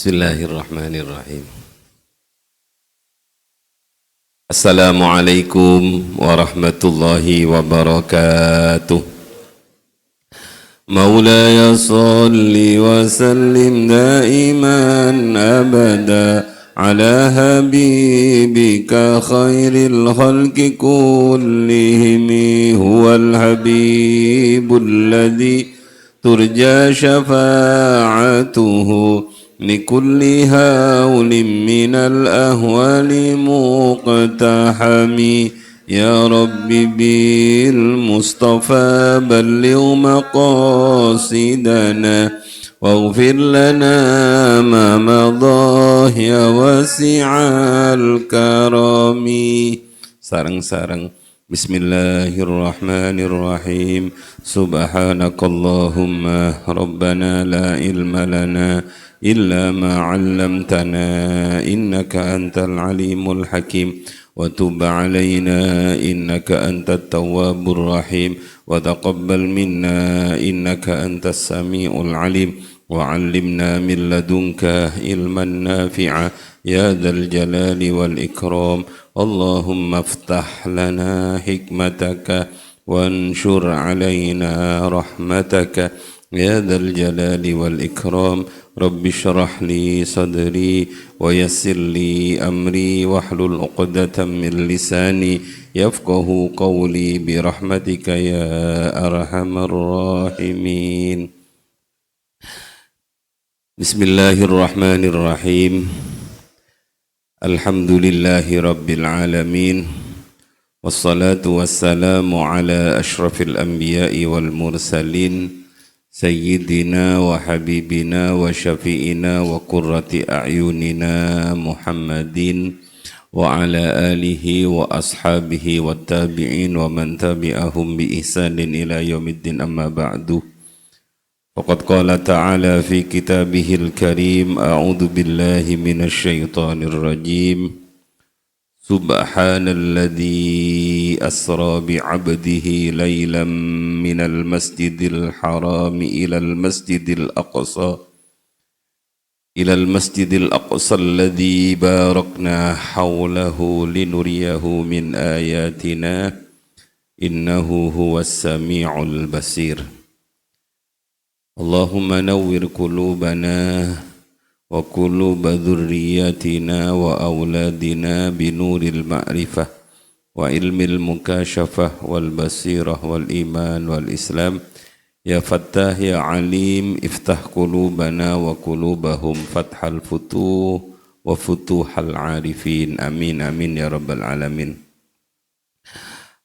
Bismillahirrahmanirrahim. Assalamualaikum warahmatullahi wabarakatuh. Maulaya salli wa sallim daiman abada ala habibika khairil khalqi kullihim huwal habibul ladzi turja syafa'atuhu لكل هول من الأهوال مقتحم يا رب بالمصطفى بلغ مقاصدنا واغفر لنا ما مضى يا واسع الكرم. Sareng-sareng Bismillahirrahmanirrahim. Subhanakallahumma rabbana la ilma lana illa ma 'allamtana innaka antal alimul hakim wa tub 'alaina innaka antat tawwabur rahim wa taqabbal minna innaka antas samiul alim wa 'allimna min ladunka ilman nafi'a ya dzal jalali wal ikram. Allahumma iftah lana hikmataka wanshur 'alaina rahmataka ya dzal jalali wal ikram. Rabbi syrah li sadri wa yassir li amri wahlul 'uqdatam min lisani yafqahu qawli bi rahmatika ya arhamar rahimin. Bismillahirrahmanirrahim. Alhamdulillahi rabbil alamin. Wassalatu wassalamu ala ashrafil anbiya'i wal mursalin Sayyidina wa habibina wa syafi'ina wa qurrati a'yunina Muhammadin wa ala alihi wa ashabihi wa tabi'in wa man tabi'ahum bi ihsanin ila yaumiddin amma ba'du. Faqad qala ta'ala fi kitabihil karim a'udhu billahi minasy syaithanir rajim. Subhanalladzi asra bi'abdihi laylan minal masjidil harami ilal masjidil aqsa alladzi barakna hawlahu linuriyahu min ayatina innahu huwas sami'ul basir. Allahumma nawwir qulubana wa quluba dzurriyyatina wa auladina binuril ma'rifah wa ilmil mukashafah wal basirah wal iman wal islam ya fattah ya alim iftah qulubana wa qulubahum fathal futuh wa futuhal arifin amin amin ya rabbal alamin.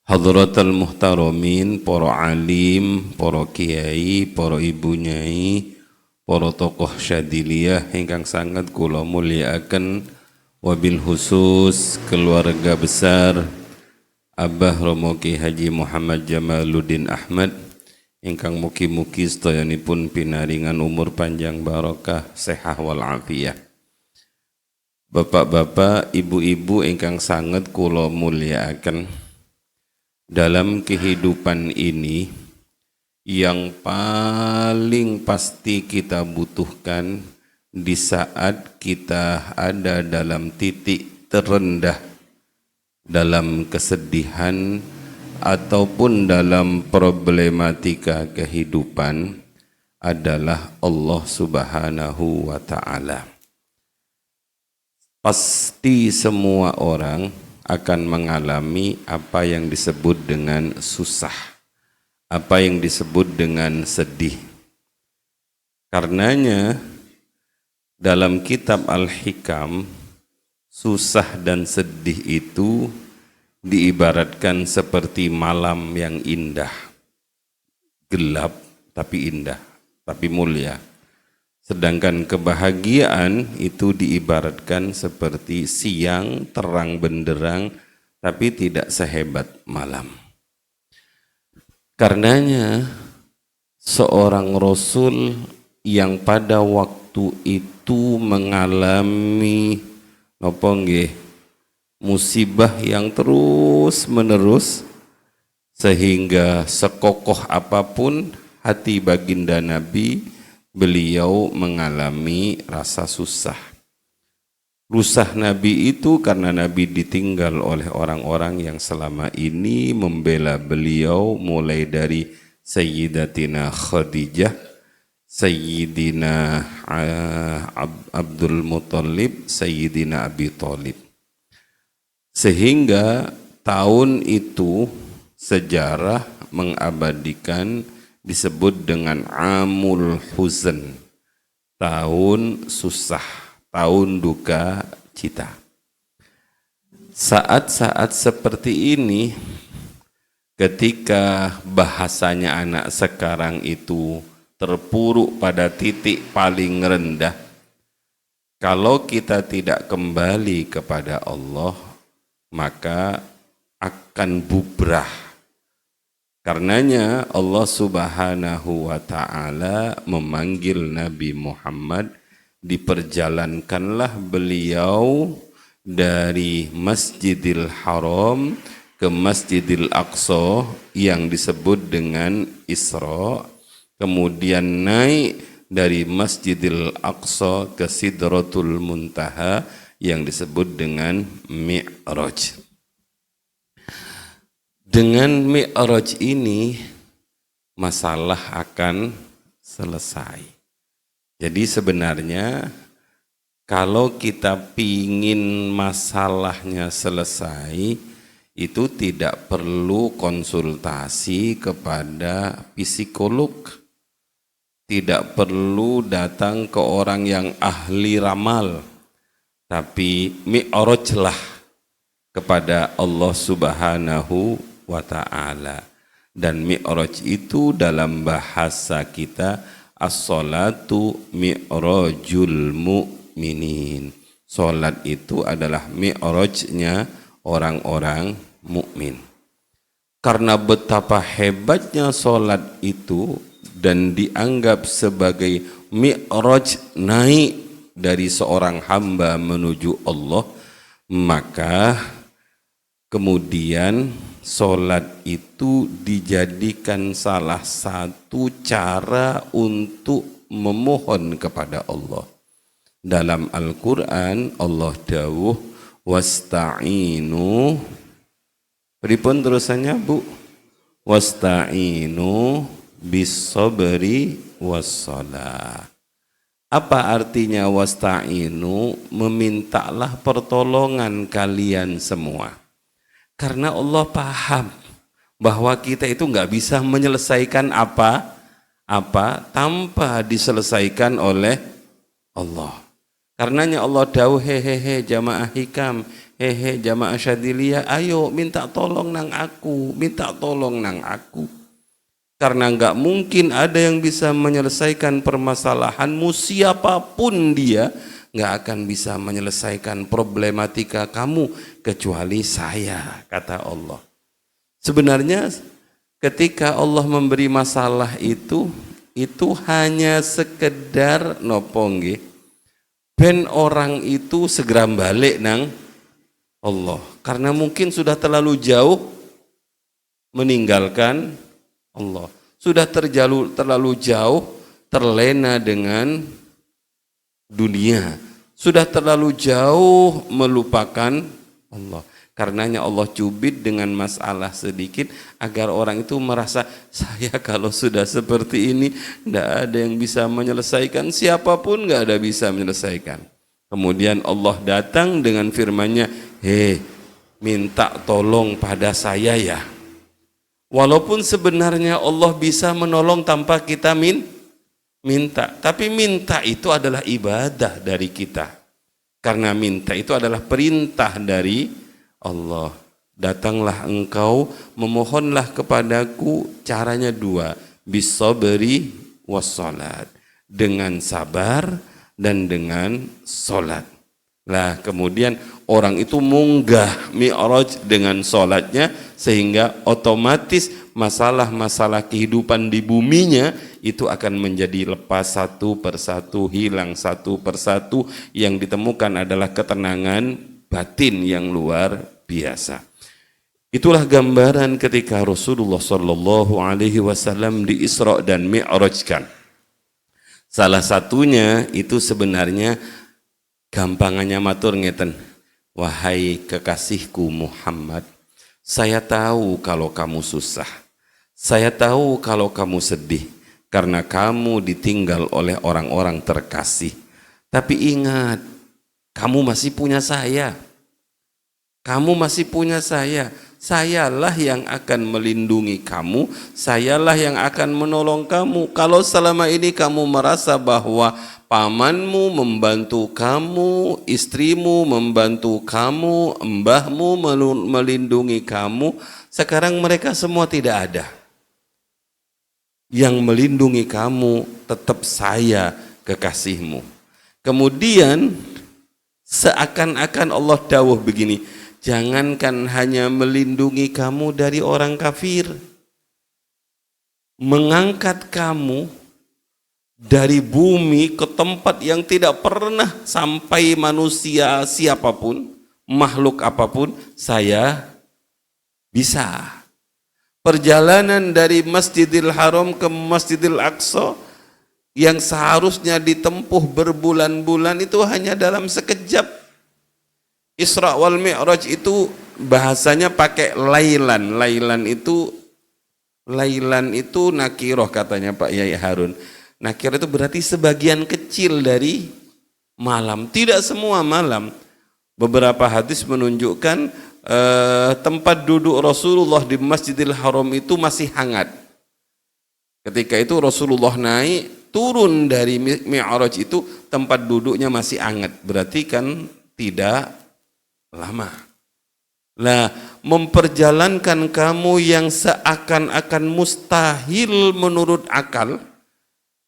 Hadratal muhtaramin, para alim, para kiai, para ibu nyai, para tokoh syadiliyah ingkang sangat kula mulyakaken, wabil khusus keluarga besar Abah Romo Ki Haji Muhammad Jamaluddin Ahmad ingkang mugi-mugi sedayanipun pinaringan umur panjang barokah sehah wal afiyah. Bapak-bapak, ibu-ibu ingkang sangat kula mulyakaken, dalam kehidupan ini yang paling pasti kita butuhkan di saat kita ada dalam titik terendah, dalam kesedihan ataupun dalam problematika kehidupan adalah Allah Subhanahu wa ta'ala. Pasti semua orang akan mengalami apa yang disebut dengan susah, apa yang disebut dengan sedih. Karenanya dalam kitab Al-Hikam, susah dan sedih itu diibaratkan seperti malam yang indah, gelap tapi indah, tapi mulia. Sedangkan kebahagiaan itu diibaratkan seperti siang terang benderang tapi tidak sehebat malam. Karenanya seorang Rasul yang pada waktu itu mengalami musibah yang terus menerus sehingga sekokoh apapun hati baginda Nabi beliau mengalami rasa susah. Rusah Nabi itu karena Nabi ditinggal oleh orang-orang yang selama ini membela beliau, mulai dari Sayyidatina Khadijah, Sayyidina Abdul Muttalib, Sayyidina Abi Thalib. Sehingga tahun itu sejarah mengabadikan disebut dengan Amul Huzn, tahun susah, tahun duka cita. Saat-saat seperti ini, ketika bahasanya anak sekarang itu terpuruk pada titik paling rendah, kalau kita tidak kembali kepada Allah, maka akan bubrah. Karenanya Allah Subhanahu wa ta'ala memanggil Nabi Muhammad, diperjalankanlah beliau dari Masjidil Haram ke Masjidil Aqsa yang disebut dengan Isra, kemudian naik dari Masjidil Aqsa ke Sidratul Muntaha yang disebut dengan Mi'raj. Dengan Mi'raj ini masalah akan selesai. Jadi sebenarnya kalau kita pingin masalahnya selesai, itu tidak perlu konsultasi kepada psikolog, tidak perlu datang ke orang yang ahli ramal, tapi mi'rajlah kepada Allah Subhanahu wa ta'ala. Dan mi'raj itu dalam bahasa kita as-salatu mi'rajul mu'minin. Salat itu adalah mi'rajnya orang-orang mukmin. Karena betapa hebatnya salat itu dan dianggap sebagai mi'raj, naik dari seorang hamba menuju Allah, maka kemudian salat itu dijadikan salah satu cara untuk memohon kepada Allah. Dalam Al-Quran Allah dawuh wasta'inu, pripun terusannya Bu? Wasta'inu bis-sabri was-shalah. Apa artinya wasta'inu? Memintalah pertolongan kalian semua. Karena Allah paham bahwa kita itu nggak bisa menyelesaikan apa tanpa diselesaikan oleh Allah. Karenanya Allah dawuh hehehe jamaah hikam, hehe jamaah syadiliyah, ayo minta tolong nang aku, minta tolong nang aku. Karena nggak mungkin ada yang bisa menyelesaikan permasalahanmu, siapapun dia nggak akan bisa menyelesaikan problematika kamu kecuali saya, kata Allah. Sebenarnya ketika Allah memberi masalah itu hanya sekedar nopo nggih, ben orang itu segera balik nang Allah, karena mungkin sudah terlalu jauh meninggalkan Allah, sudah terlalu jauh terlena dengan dunia, sudah terlalu jauh melupakan Allah. Karenanya Allah cubit dengan masalah sedikit agar orang itu merasa, saya kalau sudah seperti ini tidak ada yang bisa menyelesaikan, siapapun nggak ada bisa menyelesaikan. Kemudian Allah datang dengan firman-Nya, minta tolong pada saya ya. Walaupun sebenarnya Allah bisa menolong tanpa kita minta, tapi minta itu adalah ibadah dari kita. Karena minta itu adalah perintah dari Allah. Datanglah engkau, memohonlah kepadaku, caranya dua, bis-sabri was-salat, dengan sabar dan dengan salat. Lah kemudian orang itu munggah mi'raj dengan salatnya, sehingga otomatis masalah-masalah kehidupan di buminya itu akan menjadi lepas satu persatu, hilang satu persatu. Yang ditemukan adalah ketenangan batin yang luar biasa. Itulah gambaran ketika Rasulullah Shallallahu Alaihi Wasallam di Isra dan Mi'rajkan. Salah satunya itu sebenarnya gampangannya matur ngeten. Wahai kekasihku Muhammad, saya tahu kalau kamu susah. Saya tahu kalau kamu sedih karena kamu ditinggal oleh orang-orang terkasih. Tapi ingat, kamu masih punya saya. Kamu masih punya saya. Sayalah yang akan melindungi kamu, sayalah yang akan menolong kamu. Kalau selama ini kamu merasa bahwa pamanmu membantu kamu, istrimu membantu kamu, mbahmu melindungi kamu, sekarang mereka semua tidak ada. Yang melindungi kamu tetap saya, kekasihmu. Kemudian seakan-akan Allah dawuh begini, jangankan hanya melindungi kamu dari orang kafir, mengangkat kamu dari bumi ke tempat yang tidak pernah sampai manusia siapapun, makhluk apapun, saya bisa. Perjalanan dari Masjidil Haram ke Masjidil Aqsa yang seharusnya ditempuh berbulan-bulan itu hanya dalam sekejap. Isra wal Mi'raj itu bahasanya pakai lailan. Lailan itu nakiroh katanya Pak Yai Harun. Nakir itu berarti sebagian kecil dari malam. Tidak semua malam. Beberapa hadis menunjukkan tempat duduk Rasulullah di Masjidil Haram itu masih hangat. Ketika itu Rasulullah naik, turun dari Mi'raj itu tempat duduknya masih hangat. Berarti kan tidak lama. Lah, memperjalankan kamu yang seakan-akan mustahil menurut akal,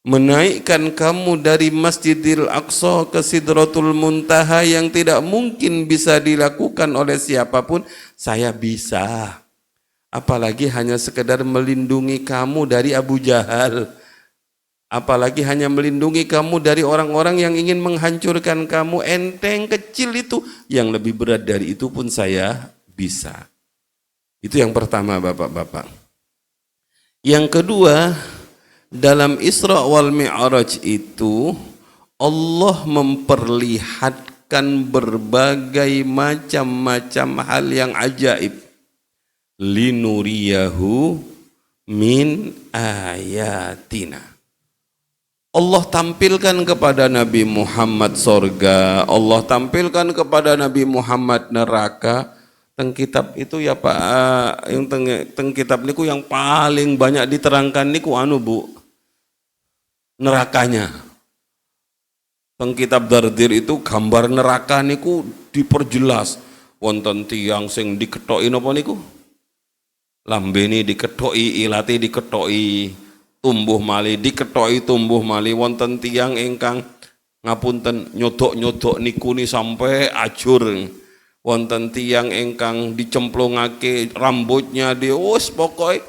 menaikkan kamu dari Masjidil Aqsa ke Sidratul Muntaha yang tidak mungkin bisa dilakukan oleh siapapun, saya bisa. Apalagi hanya sekedar melindungi kamu dari Abu Jahal. Apalagi hanya melindungi kamu dari orang-orang yang ingin menghancurkan kamu. Enteng kecil itu, yang lebih berat dari itu pun saya bisa. Itu yang pertama Bapak-bapak. Yang kedua, dalam Isra wal Mi'raj itu Allah memperlihatkan berbagai macam-macam hal yang ajaib. Linuriyahu min ayatina. Allah tampilkan kepada Nabi Muhammad sorga, Allah tampilkan kepada Nabi Muhammad neraka. Teng kitab itu ya Pak, yang teng kitab niku yang paling banyak diterangkan niku anu Bu, nerakanya. Teng kitab Dardir itu gambar neraka niku diperjelas. Wonten tiyang sing diketoki napa niku? Lambene diketoki, ilate diketoki, tumbuh mali diketoki, tumbuh mali. Wonten tiyang ingkang ngapunten nyodok-nyodok niku ni sampai ajur. Wonten tiyang ingkang dicemplungake rambutnya di pokoke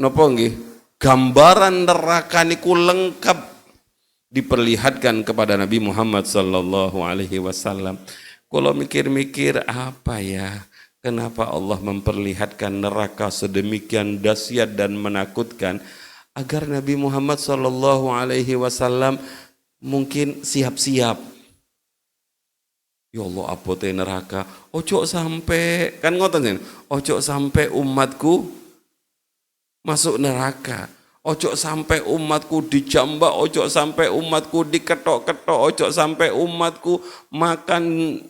napa nggih? Gambaran neraka niku lengkap diperlihatkan kepada Nabi Muhammad sallallahu alaihi wasallam. Kalau mikir-mikir apa ya? Kenapa Allah memperlihatkan neraka sedemikian dahsyat dan menakutkan agar Nabi Muhammad sallallahu alaihi wasallam mungkin siap-siap. Ya Allah, abote neraka. Ojo sampai, kan ngoten kan? Ojo sampai umatku masuk neraka. Ojo sampai umatku dijambak, ojo sampai umatku diketok-ketok, ojo sampai umatku makan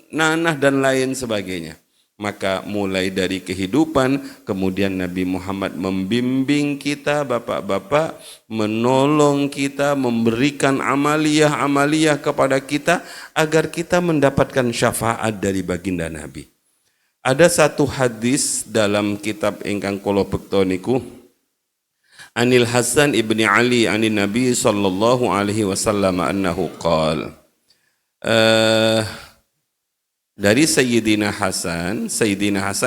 nanah dan lain sebagainya. Maka mulai dari kehidupan, kemudian Nabi Muhammad membimbing kita, bapak-bapak, menolong kita, memberikan amaliyah-amaliyah kepada kita, agar kita mendapatkan syafaat dari baginda Nabi. Ada satu hadis dalam kitab ingkang kula bekto niku, Anil Hasan ibni Ali anin Nabi sallallahu alaihi wasallam annahu qala, dari Sayyidina Hasan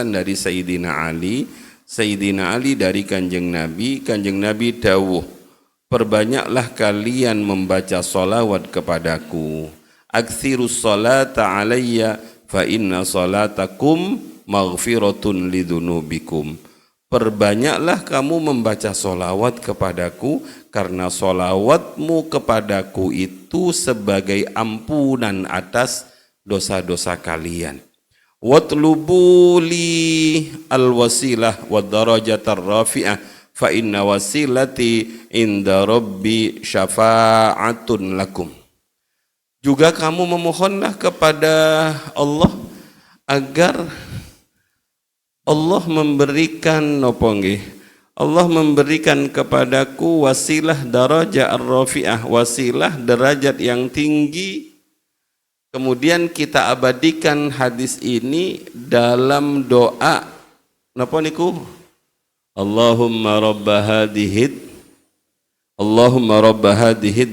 dari Sayyidina Ali dari Kanjeng Nabi dawuh, perbanyaklah kalian membaca salawat kepadaku. Aktsirus salata alayya fa inna salatakum maghfiratun lidzunubikum. Perbanyaklah kamu membaca salawat kepadaku, karena solawatmu kepadaku itu sebagai ampunan atas dosa-dosa kalian. Watlubu li al-wasilah wad darajatar rafi'ah fa inna wasilati inda rabbi syafa'atun lakum. Juga kamu memohonlah kepada Allah agar Allah memberikan Allah memberikan kepadaku wasilah darajah ar-rafi'ah, wasilah derajat yang tinggi. Kemudian kita abadikan hadis ini dalam doa napa niku? Allahumma rabba hadhihi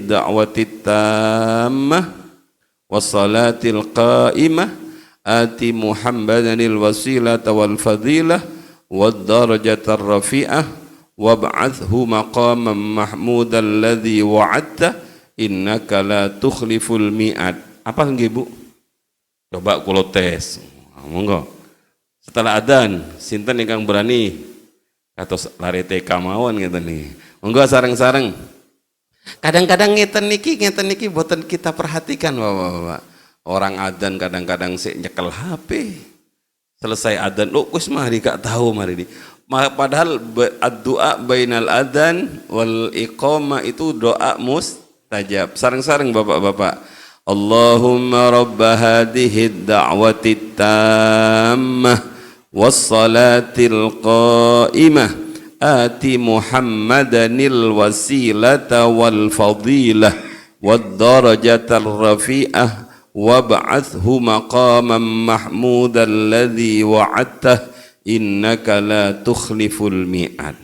da'watit tammah wassalatil qa'imah ati Muhammadanil wasilata wal fadilah wad darajatar rafi'ah wab'athhu maqaman mahmudan alladhi wa'adta innaka la tukhliful mi'ad. Apa nggih Bu? Coba kula tes. Monggo. Setelah adzan, sinten ingkang berani kados lare TK mawon ngeten nih. Monggo sareng-sareng. Kadang-kadang ngeten niki boten kita perhatikan Bapak-bapak. Orang adzan kadang-kadang sik nyekel HP. Selesai adzan, wis mari gak tahu mari di. Padahal doa bainal adzan wal iqamah itu doa mustajab. Sareng-sareng Bapak-bapak. Allahumma rabba hadhihi da'watit tammah wassalatil qa'imah ati Muhammadanil wasilata wal fadilah wad darajatar rafi'ah wab'athhu maqaman mahmudan alladhi wa'adtah innaka la tukhliful mi'ad.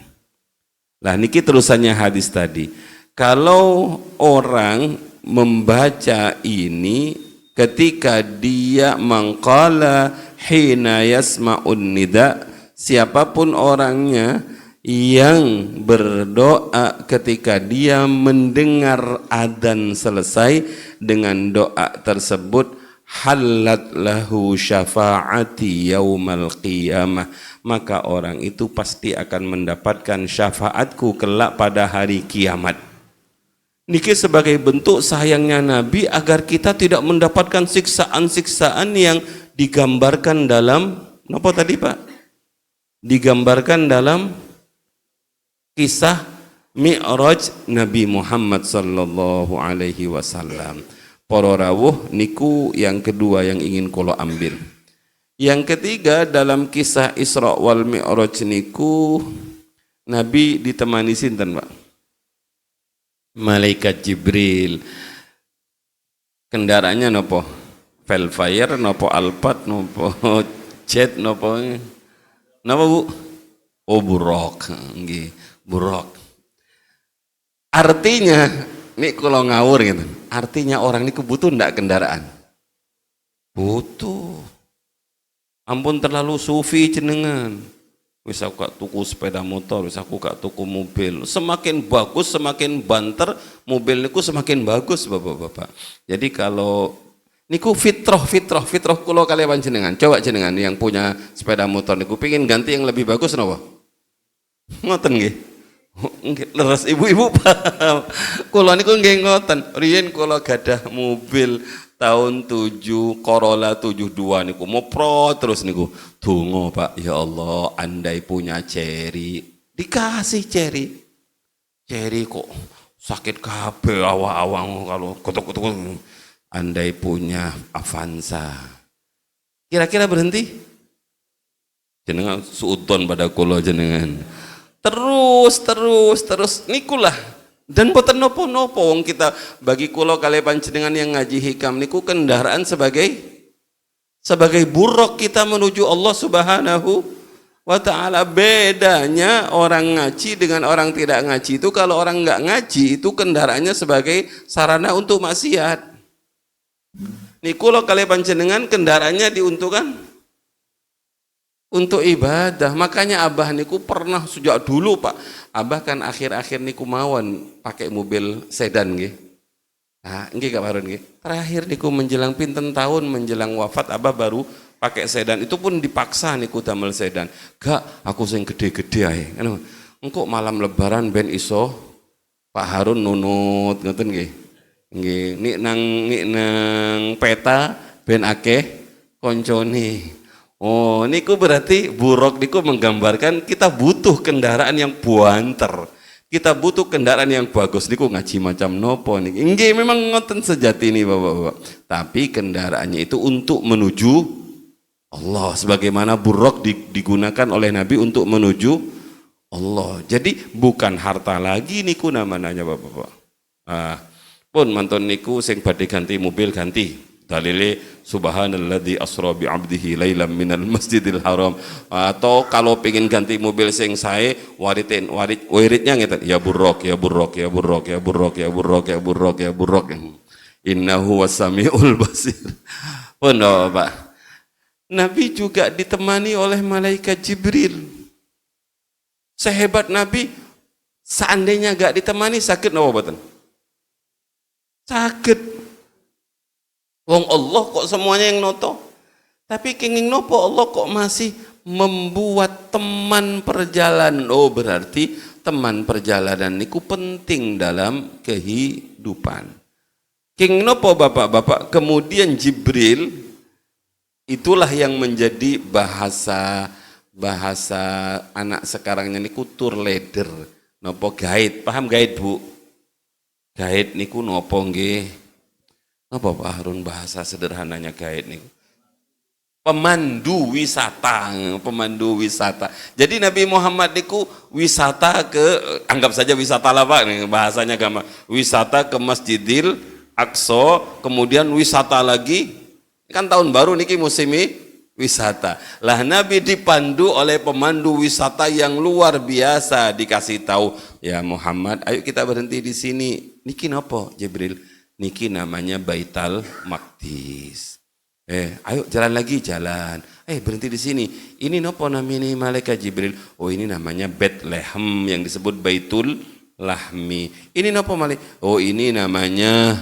Lah niki terusannya hadis tadi. Kalau orang membaca ini ketika dia mangqala hina yasma'un nida, siapapun orangnya yang berdoa ketika dia mendengar adzan selesai dengan doa tersebut, halat lahu syafa'ati yaumal qiyamah, maka orang itu pasti akan mendapatkan syafaatku kelak pada hari kiamat. Niki sebagai bentuk sayangnya Nabi agar kita tidak mendapatkan siksaan-siksaan yang digambarkan dalam apa tadi Pak? Digambarkan dalam kisah Mi'raj Nabi Muhammad sallallahu alaihi wasallam. Para rawuh niku yang kedua yang ingin kula ambil. Yang ketiga dalam kisah Isra wal Mi'raj niku Nabi ditemani sinten Pak? Malaikat Jibril. Kendaraannya nopo? Velfire nopo Alphard nopo Jet nopo? Napa Bu? Oh buruk, nggih, buruk. Artinya, ini kalau ngawur gitu. Artinya orang ini butuh ndak kendaraan? Butuh. Ampun terlalu sufi jenengan. Wis aku gak tuku sepeda motor, wis aku gak tuku mobil. Semakin bagus, semakin banter, mobil niku semakin bagus Bapak-bapak. Jadi kalau niku fitrah kula kalian jenengan. Coba jenengan yang punya sepeda motor niku pengin ganti yang lebih bagus napa? Ngoten nggih. Nggih, leres ibu-ibu paham. Kula niku nggih ngoten. Riyen kula gadah mobil tahun 7 Corolla 72 niku mopro terus niku. Donga Pak, ya Allah, andai punya Cherry. Dikasih Cherry. Cherry kok sakit kabeh awak-awak kalau kotok-kotok. Andai punya Avanza. Kira-kira berhenti? Jenengan suudon pada kula jenengan. Terus nikulah. Dan boten nopo-nopo wong kita bagi kula kali panjenengan yang ngaji hikam niku kendaraan sebagai buruk kita menuju Allah Subhanahu wa taala. Bedanya orang ngaji dengan orang tidak ngaji itu, kalau orang enggak ngaji itu kendaraannya sebagai sarana untuk maksiat. Niku kula kali panjenengan kendaraannya diuntukkan untuk ibadah. Makanya Abah niku pernah sejak dulu Pak, Abah kan akhir-akhir niku mawon pakai mobil sedan nggih. Nah, nggih Kak Barun nggih. Terakhir niku menjelang pinten tahun menjelang wafat Abah baru pakai sedan. Itu pun dipaksa niku damel sedan. Gak, aku sing gede-gede ae. Engko malam lebaran ben iso Pak Harun nunut ngoten nggih. Nggih, nik nang peta ben akeh koncone. Oh, niku berarti buruk niku menggambarkan kita butuh kendaraan yang buanter. Kita butuh kendaraan yang bagus niku ngaji macam nopo niki. Nggih memang ngoten sejati nih Bapak-bapak. Tapi kendaraannya itu untuk menuju Allah, sebagaimana buruk digunakan oleh Nabi untuk menuju Allah. Jadi bukan harta lagi niku namanya Bapak-bapak. Pun mantun niku sing badhe ganti mobil ganti. Dalile subhanalladzi asra bi 'abdihi lailam minal masjidil haram. Atau kalau pengen ganti mobil sing sae wiridnya ngeten ya buruk ya buruk ya buruk ya buruk ya buruk ya buruk ya buruk. Innahu wasamiul basir. Pun Bapak. Nabi juga ditemani oleh malaikat Jibril. Sehebat Nabi, seandainya gak ditemani sakit napa boten? Sakit. Wong Allah kok semuanya yang noto. Tapi kenging nopo Allah kok masih membuat teman perjalanan. Oh berarti teman perjalanan niku penting dalam kehidupan. Kenging nopo bapak-bapak, kemudian Jibril itulah yang menjadi bahasa anak sekarangnya niku tour leader. Nopo guide, paham guide Bu? Guide niku nopo nggih? Apa Pak Harun bahasa sederhananya guide niku? Pemandu wisata. Jadi Nabi Muhammad niku wisata ke, anggap saja wisata lah Pak, nih, bahasanya gampang. Wisata ke Masjidil Aqsa, kemudian wisata lagi, kan tahun baru niki musimi wisata. Lah Nabi dipandu oleh pemandu wisata yang luar biasa, dikasih tahu, ya Muhammad, ayo kita berhenti di sini. Niki nopo Jibril? Niki namanya Baitul Maqdis. Ayo jalan lagi, jalan. Berhenti di sini. Ini nopo namanya malaikat Jibril? Oh ini namanya Bethlehem yang disebut Baitul Lahmi. Ini nopo malaikat? Oh ini namanya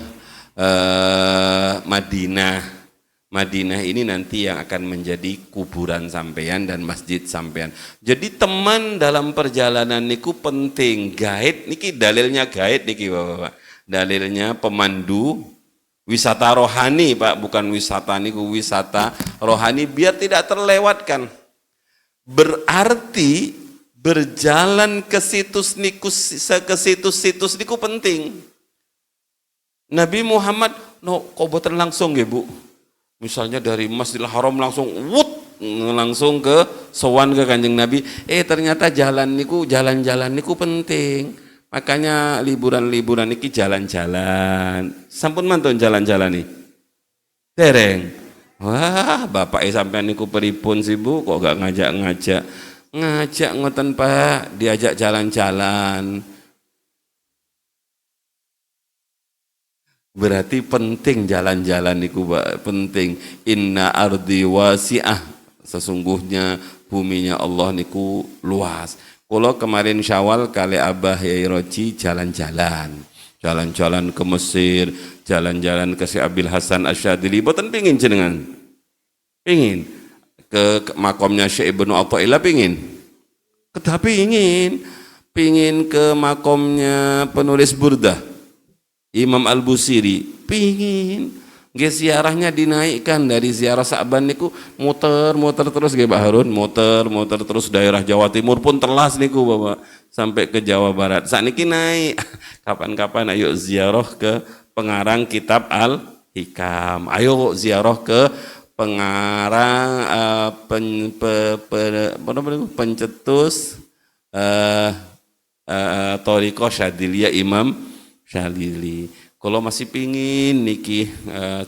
Madinah. Madinah ini nanti yang akan menjadi kuburan sampean dan masjid sampean. Jadi teman dalam perjalanan niku penting. Guide niki dalilnya guide niki Bapak-bapak. Dalilnya pemandu wisata rohani Pak, bukan wisata niku wisata rohani biar tidak terlewatkan. Berarti berjalan ke situs niku penting. Nabi Muhammad kok boten langsung nggih Bu. Misalnya dari Masjidil Haram langsung ke sowan ke Kanjeng Nabi. Ternyata jalan niku penting. Makanya liburan niki jalan-jalan. Sampun mantun jalan-jalan nih. Dereng. Wah, bapak sampean niku pripun sih Bu, kok gak ngajak ngoten Pak, diajak jalan-jalan. Berarti penting jalan-jalan niku Pak, penting. Inna ardi wasi'ah, sesungguhnya buminya Allah niku luas. Kalau kemarin Syawal kali Abah Yai Roji jalan-jalan ke Mesir, jalan-jalan ke Syekh Abil Hasan Asyadili. Boten pingin jenengan? Pingin ke makomnya Syekh Ibnu Athaillah pingin? Tapi pingin ke makomnya penulis Burdah Imam Al-Busiri, pingin. Nggih ziarahnya dinaikkan dari ziarah Sa'ban niku muter terus nggih Pak Harun, muter terus daerah Jawa Timur pun telas niku Bapak sampai ke Jawa Barat. Sakniki naik. Kapan-kapan ayo ziarah ke pengarang kitab Al-Hikam. Ayo ziarah ke pengarang pencetus Thariqah Syadiliyah Imam Syadili. Kalau masih pingin niki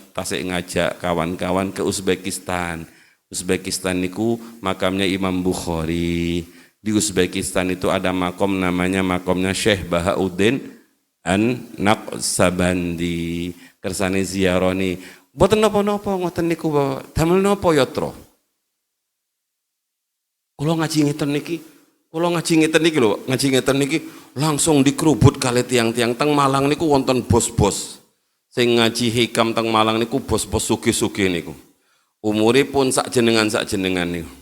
tasik ngajak kawan-kawan ke Uzbekistan. Uzbekistan niku makamnya Imam Bukhari. Di Uzbekistan itu ada makom namanya makomnya Syekh Bahauddin An-Naqsabandi. Kersane ziarah ni. Boten napa-napa ngoten niku damel napa yatra. Kula ngaji ngeten niki lho, ngaji ngeten niki langsung dikerubut kali tiang-tiang teng Malang niku wonten bos-bos. Sing ngaji hikam teng Malang niku bos-bos sugih-sugih niku. Umure pun sak jenengan niku.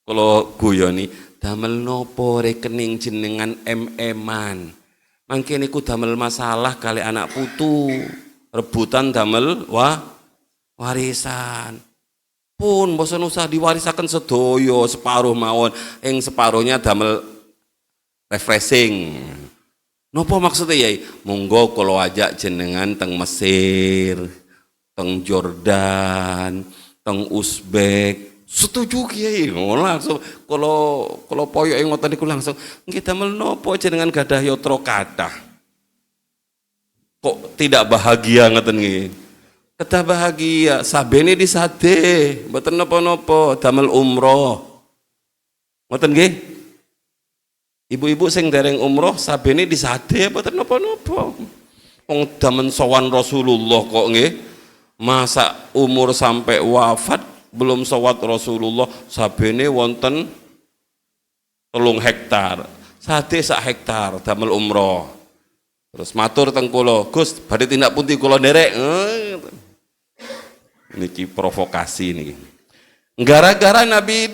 Kula guyoni damel napa rekening jenengan MM-an. Mangke niku damel masalah kali anak putu, rebutan damel warisan. Pun bosan usah diwarisaken sedoyo separuh mawon, ing separuhnya damel refreshing. Nopo maksudnya ya? Monggo kalau ajak jenengan teng Mesir, teng Jordan, teng Uzbek, setuju kiai. Langsung kalau poyo yang ngoten niku langsung nggih damel nopo jenengan gadah yatra kathah. Kok tidak bahagia ngoten nggih? Kedah bahagia, sabene disade, mboten napa-napa, damel umroh. Ngoten nggih? Ibu-ibu sing dereng umroh sabene disade mboten napa-napa. Wong damen sowan Rasulullah kok nggih. Masa umur sampai wafat belum sawat Rasulullah sabene wonten 3 hektar. Sade sak hektar damel umroh. Terus matur teng kula, Gus, badhe tindak pundi kula nderek. Niki provokasi niki. Gara-gara Nabi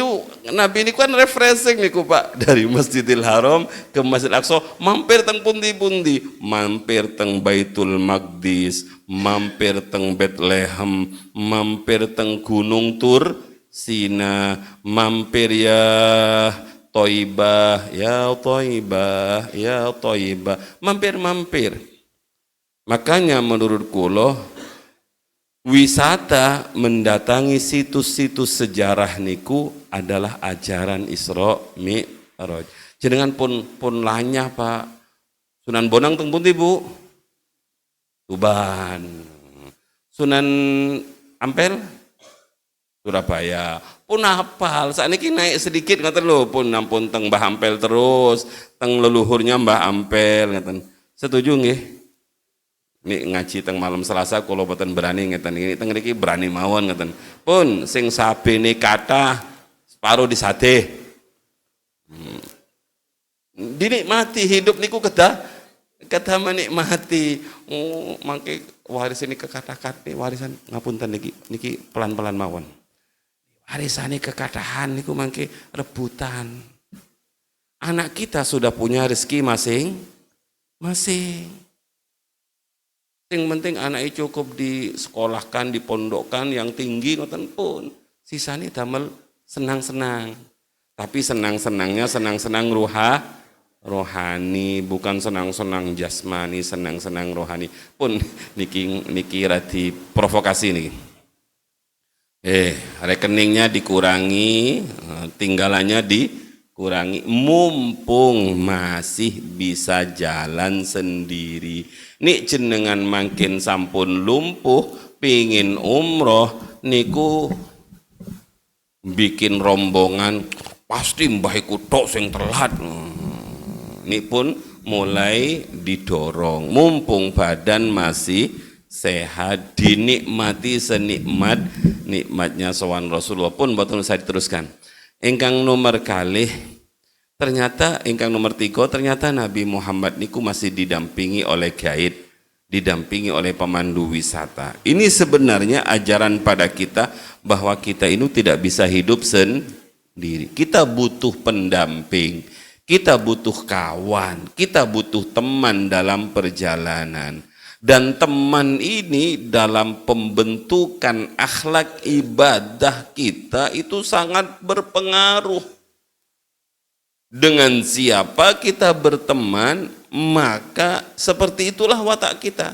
ini kan refreshing niku Pak, dari Masjidil Haram ke Masjid Aqsa, mampir teng pundi-pundi, mampir teng Baitul Maqdis, mampir teng Bethlehem, mampir teng Gunung Tur Sina, mampir ya Thaibah, ya Thaibah, ya Thaibah, mampir-mampir. Makanya menurut kula wisata mendatangi situs-situs sejarah niku adalah ajaran Isra Mi'raj. Jenengan pun lanyah Pak. Sunan Bonang teng pundi Bu? Tuban. Sunan Ampel? Surabaya. Pun hafal. Sakniki naik sedikit ngoten lho, pun ampun teng Mbah Ampel terus, teng leluhurnya Mbah Ampel ngoten. Setuju nggih? Nih ngaji teng malam Selasa kalau boten berani ngeten ini teng niki berani mawon ngeten. Pun sing sabene kathah separuh disade. Dinikmati hidup niku kedah menikmati. Mangke warisan ini kekatah-katih warisan ngapunten niki pelan-pelan mawon. Warisane kekathahan niku mangke rebutan. Anak kita sudah punya rezeki masing-masing. Yang penting anaknya cukup disekolahkan, dipondokkan yang tinggi ngoten pun. Sisanya damel senang-senang. Tapi senang-senangnya senang-senang rohani, bukan senang-senang jasmani, senang-senang rohani. Pun niki radi provokasi niki. Rekeningnya dikurangi, tinggalannya dikurangi, mumpung masih bisa jalan sendiri. Nik jenengan makin sampun lumpuh pingin umroh niku bikin rombongan pasti mbahiku tok sing telat. Nik pun mulai didorong mumpung badan masih sehat, dinikmati nikmatnya sowan Rasulullah. Pun boten saya diteruskan. Ingkang nomor kalih ternyata ingkang nomor 3 ternyata Nabi Muhammad niku masih didampingi oleh guide, didampingi oleh pemandu wisata. Ini sebenarnya ajaran pada kita bahwa kita ini tidak bisa hidup sendiri. Kita butuh pendamping, kita butuh kawan, kita butuh teman dalam perjalanan. Dan teman ini dalam pembentukan akhlak ibadah kita itu sangat berpengaruh. Dengan siapa kita berteman, maka seperti itulah watak kita.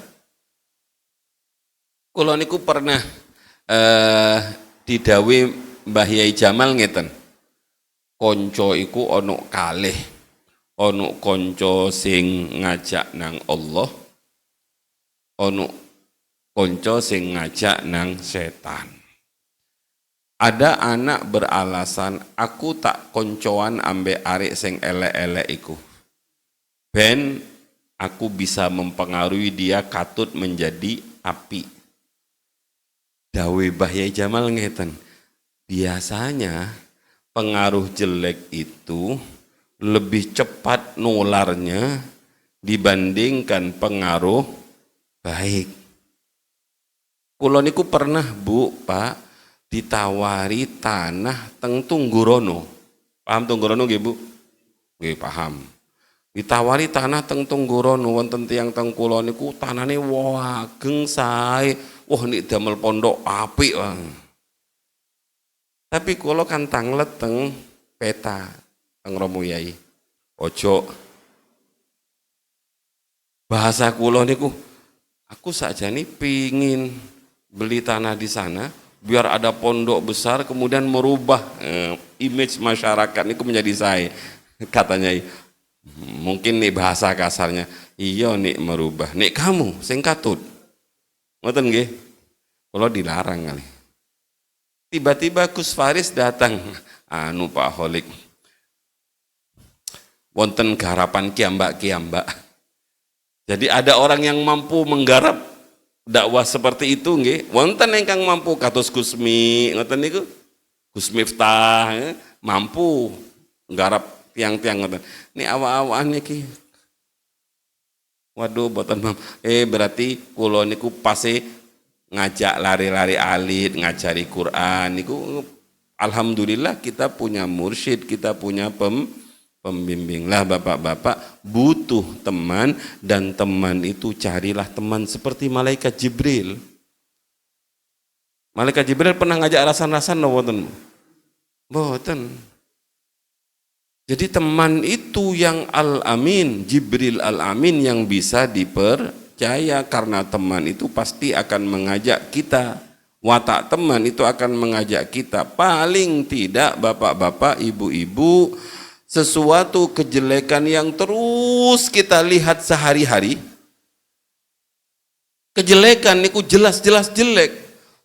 Kula niku pernah didhawuhi Mbah Yai Jamal ngeten. Kanca iku ana kalih. Ana kanca sing ngajak nang Allah, ana kanca sing ngajak nang setan. Ada anak beralasan, aku tak koncoan ambek arek sing elek-elek iku. Ben aku bisa mempengaruhi dia katut menjadi api. Dawe Mbah Yai Jamal ngeten. Biasanya pengaruh jelek itu lebih cepat nularnya dibandingkan pengaruh baik. Kula niku pernah Bu, Pak, ditawari tanah teng Tunggurono. Paham Tunggurono nggih Bu? Nggih paham. Ditawari tanah teng Tunggorono wonten tiyang teng kula niku tanane ageng sae. Wah nek damel pondok apik wae. Tapi kula kan tanglet teng peta teng Romo Yai. Ojo bahasa kula niku aku sakjane pingin beli tanah di sana biar ada pondok besar kemudian merubah image masyarakat niku menjadi saya. Katanya mungkin nih bahasa kasarnya, iya nih merubah, nih kamu sing katut. Ngoten nggih. Kula dilarang kali. Tiba-tiba Gus Faris datang, anu Pak Holik. Wonten garapan kiambak-kiambak. Jadi ada orang yang mampu menggarap dakwah seperti itu nggih. Wonten ingkang mampu kados Gusmi, ngoten niku. Gus Miftah mampu nggarap tiang-tiang ngoten. Ini awak-awakan niki. Waduh boten berarti kula niku pase ngajak lari-lari alit, ngajari Quran niku alhamdulillah kita punya mursyid, kita punya pembimbing. Lah bapak-bapak butuh teman dan teman itu carilah teman seperti malaikat Jibril. Malaikat Jibril pernah ngajak rasan-rasan mboten? Mboten. Jadi teman itu yang Al-Amin, Jibril Al-Amin yang bisa dipercaya karena teman itu pasti akan mengajak kita. Watak teman itu akan mengajak kita. Paling tidak bapak-bapak, ibu-ibu, sesuatu kejelekan yang terus kita lihat sehari-hari. Kejelekan niku jelas-jelas jelek,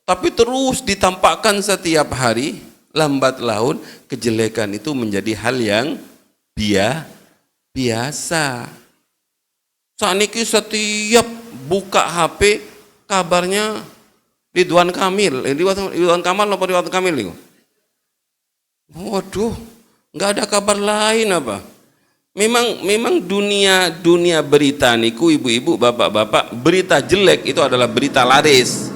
tapi terus ditampakkan setiap hari, lambat laun kejelekan itu menjadi hal yang biasa. Saniki setiap buka HP kabarnya Ridwan Kamil, Ridwan Kamal apa Ridwan Kamil itu? Waduh, nggak ada kabar lain apa? Memang dunia berita niku ibu-ibu, bapak-bapak, berita jelek itu adalah berita laris.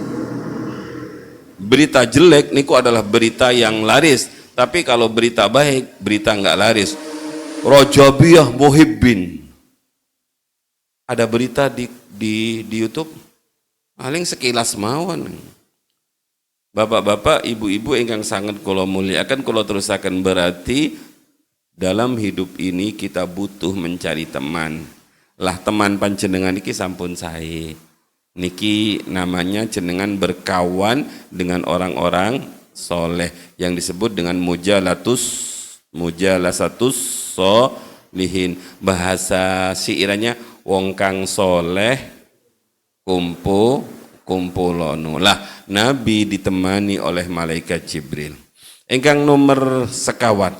Berita jelek niku adalah berita yang laris, tapi kalau berita baik, berita nggak laris. Rojabiyah Muhibbin. Ada berita di YouTube, paling sekilas mawon. Bapak-bapak, ibu-ibu ingkang sangat kula muliakan, kula terusaken berarti dalam hidup ini kita butuh mencari teman. Lah teman panjenengan iki sampun sae. Niki namanya jenengan berkawan dengan orang-orang soleh yang disebut dengan mujalasatus solihin. Bahasa siirannya wong kang soleh kumpulono. Lah Nabi ditemani oleh malaikat Jibril. Ingkang nomor sekawat.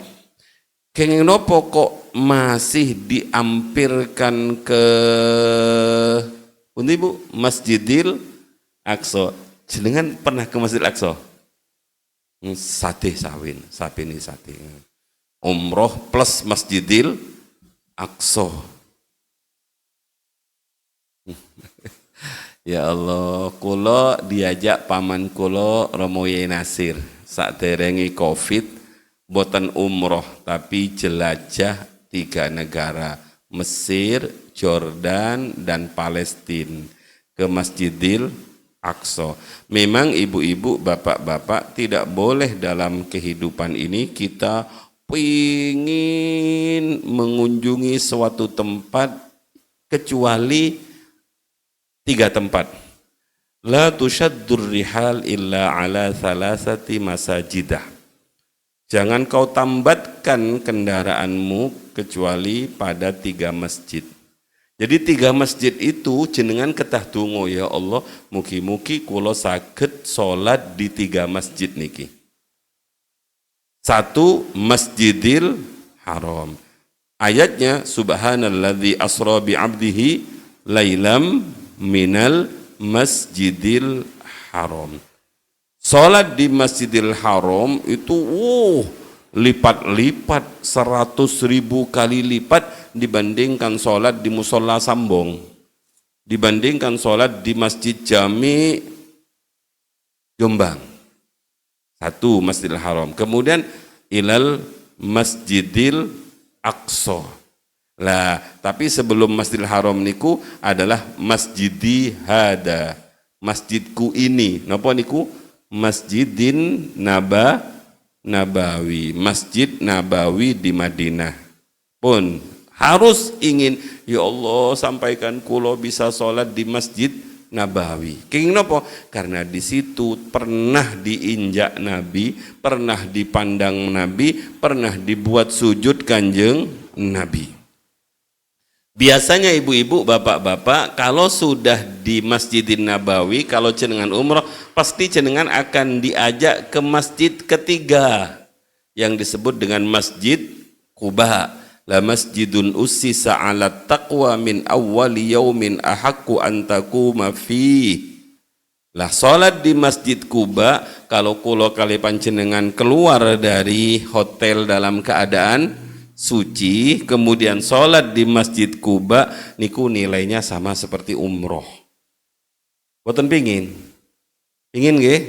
Kenging nopo kok masih diampirkan ke Pundi Bu? Masjidil Aqsa. Jenengan pernah ke Masjidil Aqsa? Sate sawin, sapini sate. Umroh plus Masjidil Aqsa. Ya Allah, kula diajak paman kula Romo Yai Nasir saderenge Covid boten umroh tapi jelajah 3 negara, Mesir, Jordan dan Palestina ke Masjidil Aqsa. Memang ibu-ibu, bapak-bapak tidak boleh dalam kehidupan ini kita ingin mengunjungi suatu tempat kecuali 3 tempat. La tushaddur rihal illa ala thalathati masajidah. Jangan kau tambatkan kendaraanmu kecuali pada 3 masjid. Jadi 3 masjid itu jenengan ketah donga, ya Allah, mugi-mugi kula saged salat di 3 masjid niki. 1 Masjidil Haram. Ayatnya subhanalladzi asra bi 'abdihi lailam minal Masjidil Haram. Salat di Masjidil Haram itu lipat-lipat 100.000 kali lipat dibandingkan salat di Musola Sambong, dibandingkan salat di Masjid Jami Jombang. 1 Masjidil Haram. Kemudian ilal Masjidil Aqsa. Lah, tapi sebelum Masjidil Haram niku adalah Masjidi hada. Masjidku ini. Napa niku? Masjidin Nabawi. Masjid Nabawi di Madinah. Pun harus ingin, ya Allah sampaikan kulo bisa sholat di Masjid Nabawi. Kenging nopo? Karena di situ pernah diinjak Nabi, pernah dipandang Nabi, pernah dibuat sujud Kanjeng Nabi. Biasanya ibu-ibu, bapak-bapak, kalau sudah di Masjidin Nabawi, kalau jenengan umroh, pasti jenengan akan diajak ke masjid ketiga yang disebut dengan Masjid Quba. La masjidun ussisa 'ala taqwa min awwali yaumin ahaqqu an taquma fi. Lah salat di Masjid Quba, kalau kula kali panjenengan keluar dari hotel dalam keadaan suci, kemudian salat di Masjid Quba niku nilainya sama seperti umroh. Boten pingin? Pingin nggih?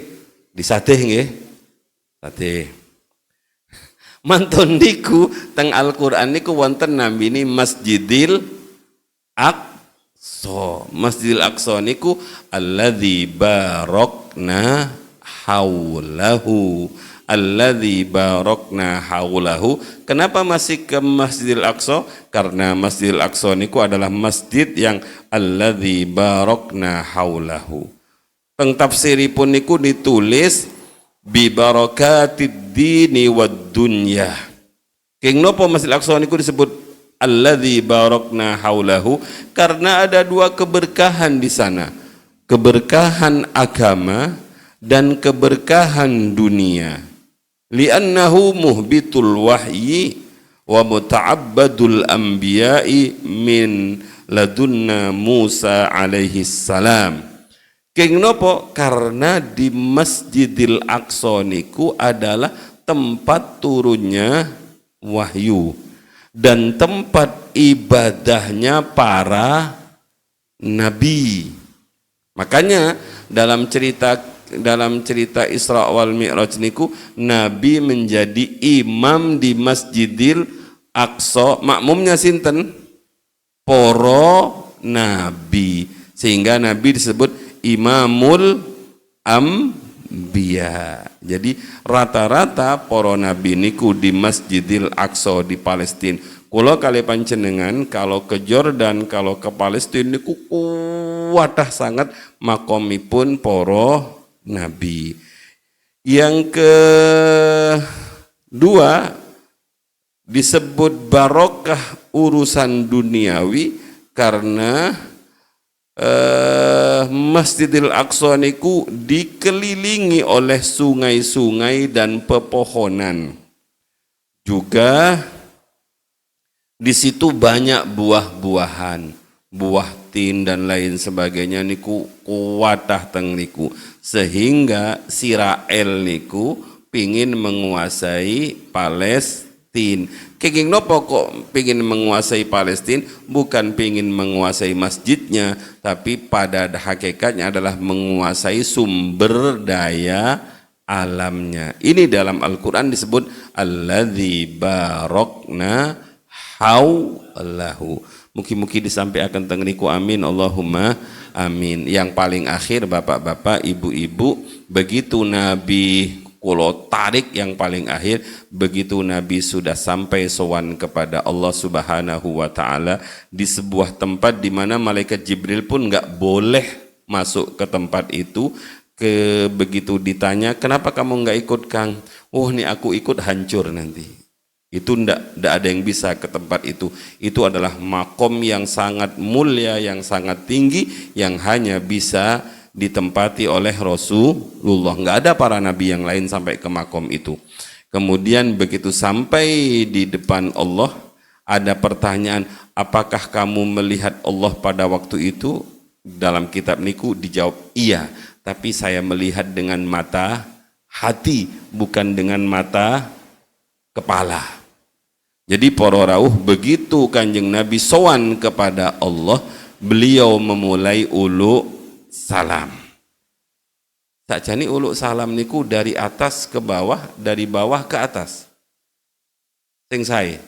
Disatih nggih? Satih. Mantun niku teng Al-Qur'an niku wonten nambini Masjidil Aqsa. Masjidil Aqsa niku alladzi barakna haulahu. Alladzi barakna haulahu. Kenapa masih ke Masjidil Aqsa? Karena Masjidil Aqsa niku adalah masjid yang alladzi barakna haulahu. Teng tafsiripun niku ditulis bi barakatid dini wad dunya. Keng nopo Masjidil Aqsa niku disebut alladzi barakna haulahu? Karena ada dua keberkahan di sana. Keberkahan agama dan keberkahan dunia. Li'annahu muhbitul wahyi wa muta'abbadul anbiya'i min ladunna Musa alaihi salam. Keng nopo? Karena di Masjidil Aqsa niku adalah tempat turunnya wahyu dan tempat ibadahnya para nabi. Makanya dalam cerita Isra wal Mi'raj niku Nabi menjadi imam di Masjidil Aqsa. Makmumnya sinten? Poro nabi. Sehingga Nabi disebut Imamul Ambiya. Jadi rata-rata para nabi niku di Masjidil Aqsa di Palestina. Kula kali panjenengan kalau ke Jordan, kalau ke Palestina niku kuatah sangat makomipun para nabi. Yang kedua disebut barokah urusan duniawi karena Masjidil Aqsa niku dikelilingi oleh sungai-sungai dan pepohonan. Juga di situ banyak buah-buahan, buah tin dan lain sebagainya niku kuatah teng niku. Sehingga Israel niku pingin menguasai Palestina. Kenging nopo kok pingin menguasai Palestina? Bukan pingin menguasai masjidnya, tapi pada hakikatnya adalah menguasai sumber daya alamnya. Ini dalam Al-Quran disebut alladzi barakna haulahu. Mugi-mugi disampaikan teng niku, amin Allahumma amin. Yang paling akhir bapak-bapak, ibu-ibu, begitu Nabi kulo tarik yang paling akhir, begitu Nabi sudah sampai sowan kepada Allah Subhanahu wa taala di sebuah tempat di mana malaikat Jibril pun enggak boleh masuk ke tempat itu. Begitu ditanya, "Kenapa kamu enggak ikut, Kang?" "Oh, nih aku ikut hancur nanti." Itu ndak ada yang bisa ke tempat itu. Itu adalah makom yang sangat mulia, yang sangat tinggi, yang hanya bisa ditempati oleh Rasulullah. Nggak ada para nabi yang lain sampai ke makom itu. Kemudian begitu sampai di depan Allah, ada pertanyaan, apakah kamu melihat Allah pada waktu itu? Dalam kitab niku dijawab, iya, tapi saya melihat dengan mata hati, bukan dengan mata kepala. Jadi para rawuh, begitu Kanjeng Nabi sowan kepada Allah, beliau memulai ulu salam. Sakjane ulu salam niku dari atas ke bawah, dari bawah ke atas. Sing sae.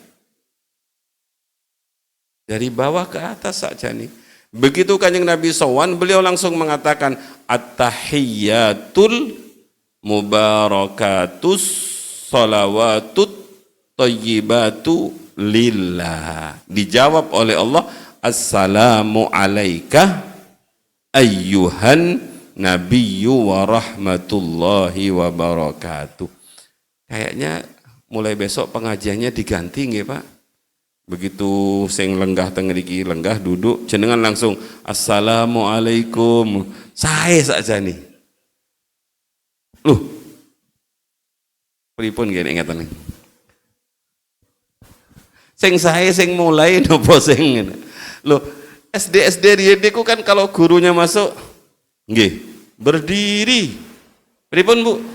Dari bawah ke atas saja nih. Begitu Kanjeng Nabi sowan, beliau langsung mengatakan at-tahiyyatul mubarakatus salawatut thayyibatu lillah. Dijawab oleh Allah, assalamu alaika ayyuhan nabiyyu wa rahmatullahi wa barakatuh. Kayaknya mulai besok pengajiannya diganti nggih, Pak. Begitu sing lenggah teng mriki, lenggah duduk, jenengan langsung assalamualaikum. Sae saja nih. Loh. Pripun nggih ngeten. Sing sae sing mulai napa sing. Loh, SD riyen niku kan kalau gurunya masuk nggih, berdiri. Pripun, Bu?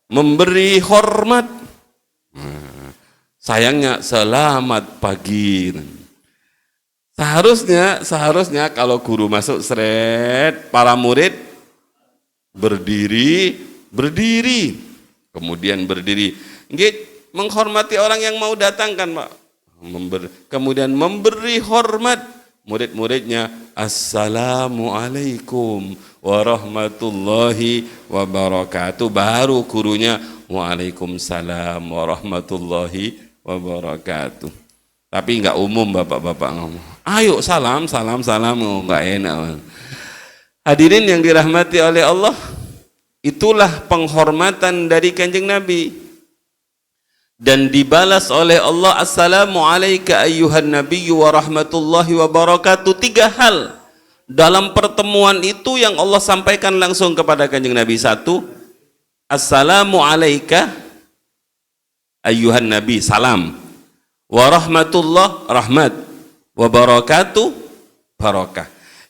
Memberi hormat. Sayangnya selamat pagi. Seharusnya kalau guru masuk seret, para murid berdiri, kemudian berdiri. Nggih, menghormati orang yang mau datang kan, Pak. Kemudian memberi hormat murid-muridnya, assalamualaikum warahmatullahi wabarakatuh. Baru gurunya, waalaikumsalam warahmatullahi wabarakatuh. Tapi enggak umum bapak-bapak ngomong, ayo salam, enggak enak. Hadirin yang dirahmati oleh Allah, itulah penghormatan dari Kanjeng Nabi. Dan dibalas oleh Allah, assalamu alayka ayyuhan nabiyyu wa rahmatullahi wa barakatuh. 3 hal dalam pertemuan itu yang Allah sampaikan langsung kepada Kanjeng Nabi. 1, assalamu alayka ayyuhan nabi, salam, wa rahmatullah, rahmat, wa barakatuh, barakah.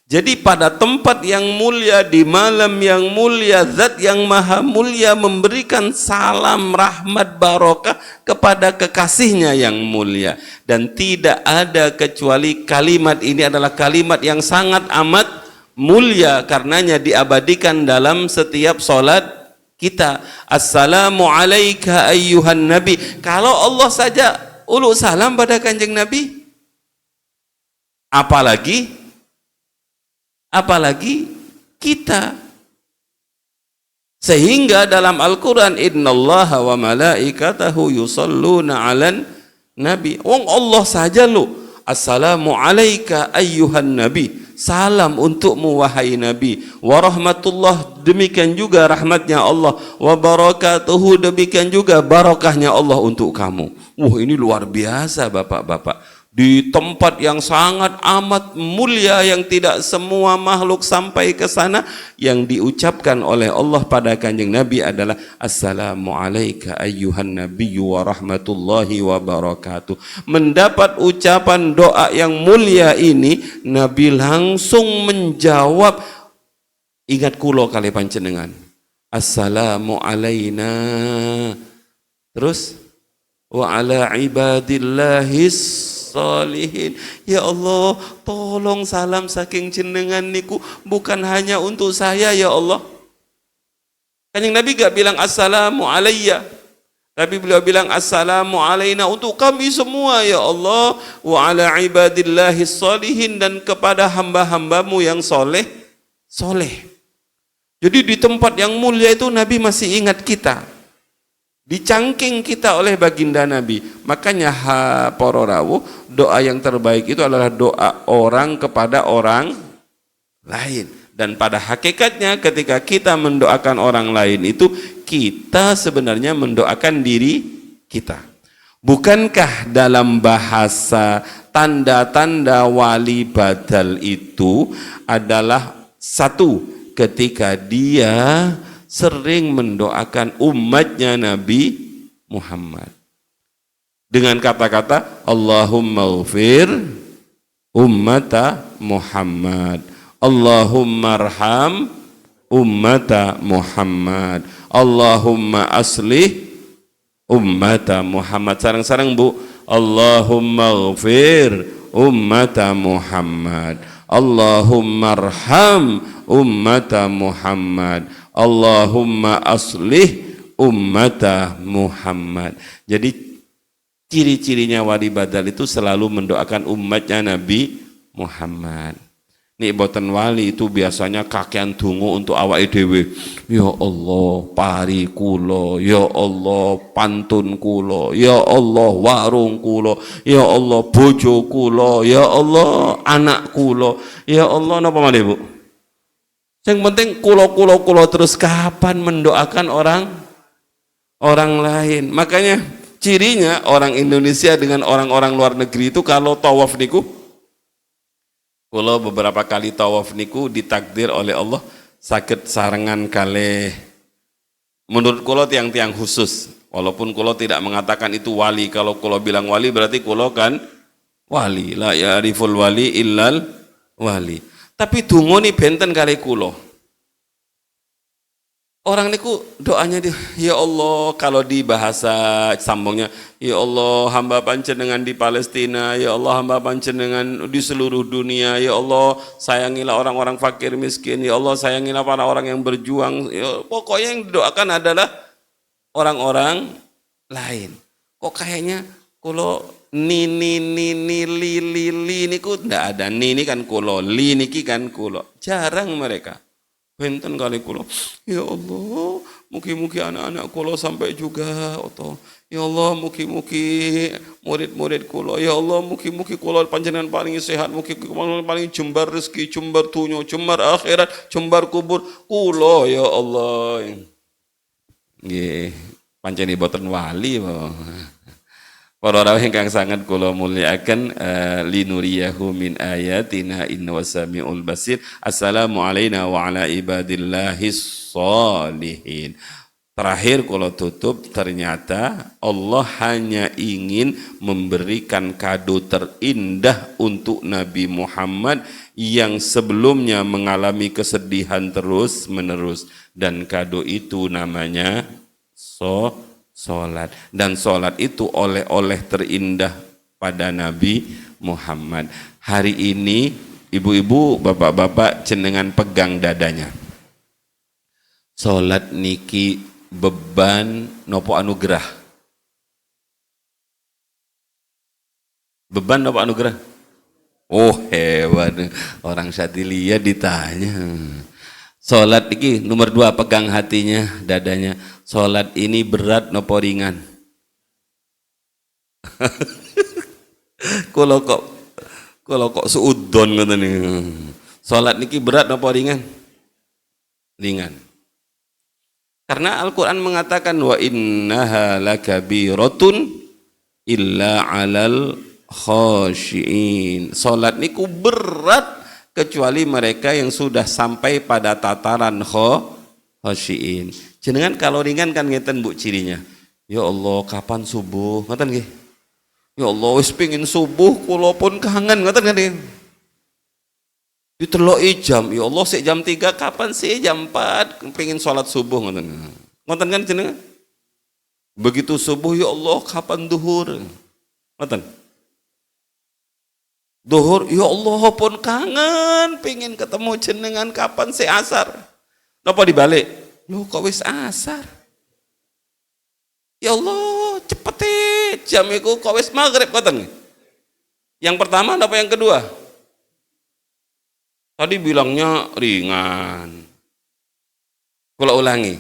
Jadi pada tempat yang mulia, di malam yang mulia, zat yang maha mulia memberikan salam, rahmat, barakah kepada kekasihnya yang mulia. Dan tidak ada kecuali kalimat ini adalah kalimat yang sangat amat mulia, karenanya diabadikan dalam setiap sholat kita. Assalamu alayka ayyuhan nabi. Kalau Allah saja ulu salam pada Kanjeng Nabi, apalagi kita. Sehingga dalam Al-Quran, innallaha wa malaikatahu yusalluna 'alan nabi. Wong Allah saja lo, assalamu alayka ayyuhan nabi, salam untukmu wahai nabi, wa rahmatullah, demikian juga rahmatnya Allah, wa barakatuhu, demikian juga barakahnya Allah untuk kamu. Ini luar biasa bapak-bapak. Di tempat yang sangat amat mulia yang tidak semua makhluk sampai ke sana, yang diucapkan oleh Allah pada Kanjeng Nabi adalah assalamu alayka ayyuhan nabiyyu wa rahmatullahi wa barakatuh. Mendapat ucapan doa yang mulia ini, Nabi langsung menjawab, ingat kulo kali panjenengan, assalamu alayna, terus wa ala ibadillahis salihin. Ya Allah, tolong salam saking jenengan niku bukan hanya untuk saya ya Allah. Kanjeng Nabi gak bilang assalamu alayya, tapi beliau bilang assalamu alayna, untuk kami semua ya Allah, wa ala ibadillahis salihin, dan kepada hamba-hambamu yang soleh. Jadi di tempat yang mulia itu Nabi masih ingat kita, dicangking kita oleh baginda Nabi. Makanya para rawuh, doa yang terbaik itu adalah doa orang kepada orang lain. Dan pada hakikatnya ketika kita mendoakan orang lain itu, kita sebenarnya mendoakan diri kita. Bukankah dalam bahasa tanda-tanda wali badal itu adalah 1, ketika dia sering mendoakan umatnya Nabi Muhammad dengan kata-kata Allahumma ghfir ummata Muhammad, Allahumma arham ummata Muhammad, Allahumma aslih ummata Muhammad. Sarang-sarang Bu, Allahumma ghfir ummata Muhammad, Allahumma arham ummata Muhammad, Allahumma aslih ummata Muhammad. Jadi Ciri-cirinya wali badal itu selalu mendoakan umatnya Nabi Muhammad. Nih boten wali itu biasanya kakean dungo untuk awake dhewe. Ya Allah, pari kula, ya Allah, pantun kula, ya Allah, warung kula, ya Allah, bojo kula, ya Allah, anak kula, ya Allah, napa malih Bu? Yang penting kula terus, kapan mendoakan orang lain. Makanya cirinya orang Indonesia dengan orang-orang luar negeri itu kalau tawaf niku, kalau beberapa kali tawaf niku ditakdir oleh Allah sakit sarengan kalih. Menurut kulo tiang-tiang khusus, walaupun kulo tidak mengatakan itu wali. Kalau kulo bilang wali berarti kulo kan wali. La ya'riful wali illal wali. Tapi dungo ni benten kali kulo. Orang niku doanya dia, ya Allah, kalau di bahasa sambungnya, ya Allah hamba panjenengan di Palestina, ya Allah hamba panjenengan di seluruh dunia, ya Allah sayangilah orang-orang fakir miskin, ya Allah sayangilah para orang yang berjuang, ya, pokoknya yang didoakan adalah orang-orang lain. Kok kayaknya kalau ni li niku ndak ada, ni kan kulo, li niki kan kulo, jarang mereka. Benten kali kulo, ya Allah, mugi-mugi anak-anak kulo sampai juga, atau ya Allah, mugi-mugi murid-murid kulo, ya Allah, mugi-mugi kulo panjenengan paling sehat, mugi paling jembar rezeki, jembar dunya, jembar akhirat, jembar kubur kulo, ya Allah. Nggih, pancen boten wali po. Para rawuh ingkang sangat kula mulyakaken, linuriyahu min ayatina innahu samiul basir. Assalamu alayna wa ala ibadillahis sholihin. Terakhir kula tutup, ternyata Allah hanya ingin memberikan kado terindah untuk Nabi Muhammad yang sebelumnya mengalami kesedihan terus menerus, dan kado itu namanya sholat. Dan sholat itu oleh-oleh terindah pada Nabi Muhammad. Hari ini ibu-ibu, bapak-bapak jenengan pegang dadanya. Sholat niki beban nopo anugerah? Beban nopo anugerah? Oh hebat, orang Syadiliyah ditanya. Sholat ini nomor 2, pegang hatinya, dadanya. Sholat ini berat nopo ringan? Kalau kok suudon ngoten niku. Sholat niki berat nopo ringan? Ringan. Karena Al-Qur'an mengatakan wa innaha lakabiratun illa 'alal khashiin. Sholat niku berat kecuali mereka yang sudah sampai pada tataran khashiin. Jenengan kalau ringan kan ngeten Bu cirinya. Ya Allah, kapan subuh? Ngoten nggih. Ya Allah, wis pengin subuh kula pun kangen, ngoten kan nggih. Diteloki jam, ya Allah sik jam 3, kapan sih jam 4 pengin salat subuh, ngoten. Ngoten kan jenengan? Begitu subuh, ya Allah kapan duhur? Ngoten. Duhur, ya Allah pun kangen, pengen ketemu jenengan, kapan sih asar? Napa dibalik? Loh kok wis asar? Ya Allah, cepet jam iku kok wis maghrib ngoten. Yang pertama napa yang kedua? Tadi bilangnya ringan. Kula ulangi.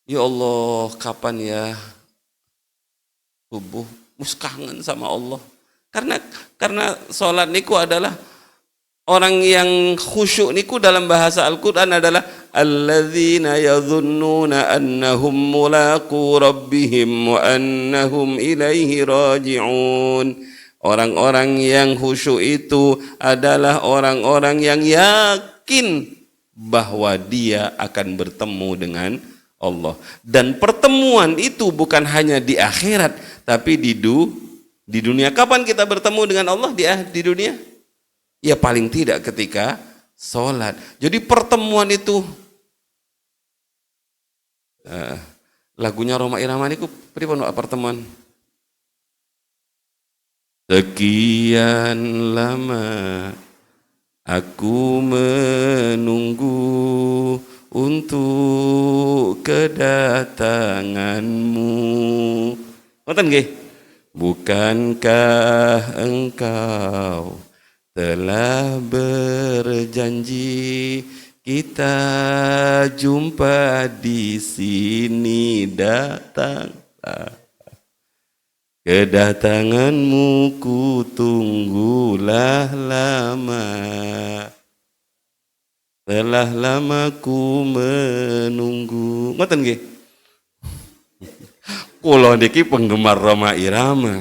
Ya Allah, kapan ya subuh? Mus kangen sama Allah. Karena sholat niku adalah, orang yang khusyuk niku dalam bahasa Al-Quran adalah alladzina yadhunnuna annahum mulaqu rabbihim wa annahum ilaihi raji'un. Orang-orang yang khusyuk itu adalah orang-orang yang yakin bahwa dia akan bertemu dengan Allah. Dan pertemuan itu bukan hanya di akhirat, tapi di dunia. Kapan kita bertemu dengan Allah di dunia? Ya paling tidak ketika sholat. Jadi pertemuan itu, lagunya Roma Irama niku pripun pertemuan? Sekian lama aku menunggu untuk kedatanganmu. Ngoten nggih? Bukankah engkau telah berjanji kita jumpa di sini, datanglah. Kedatanganmu ku tunggulah lama. Telah lama ku menunggu. Ngoten nggih. Kula niki penggemar Rhoma Irama.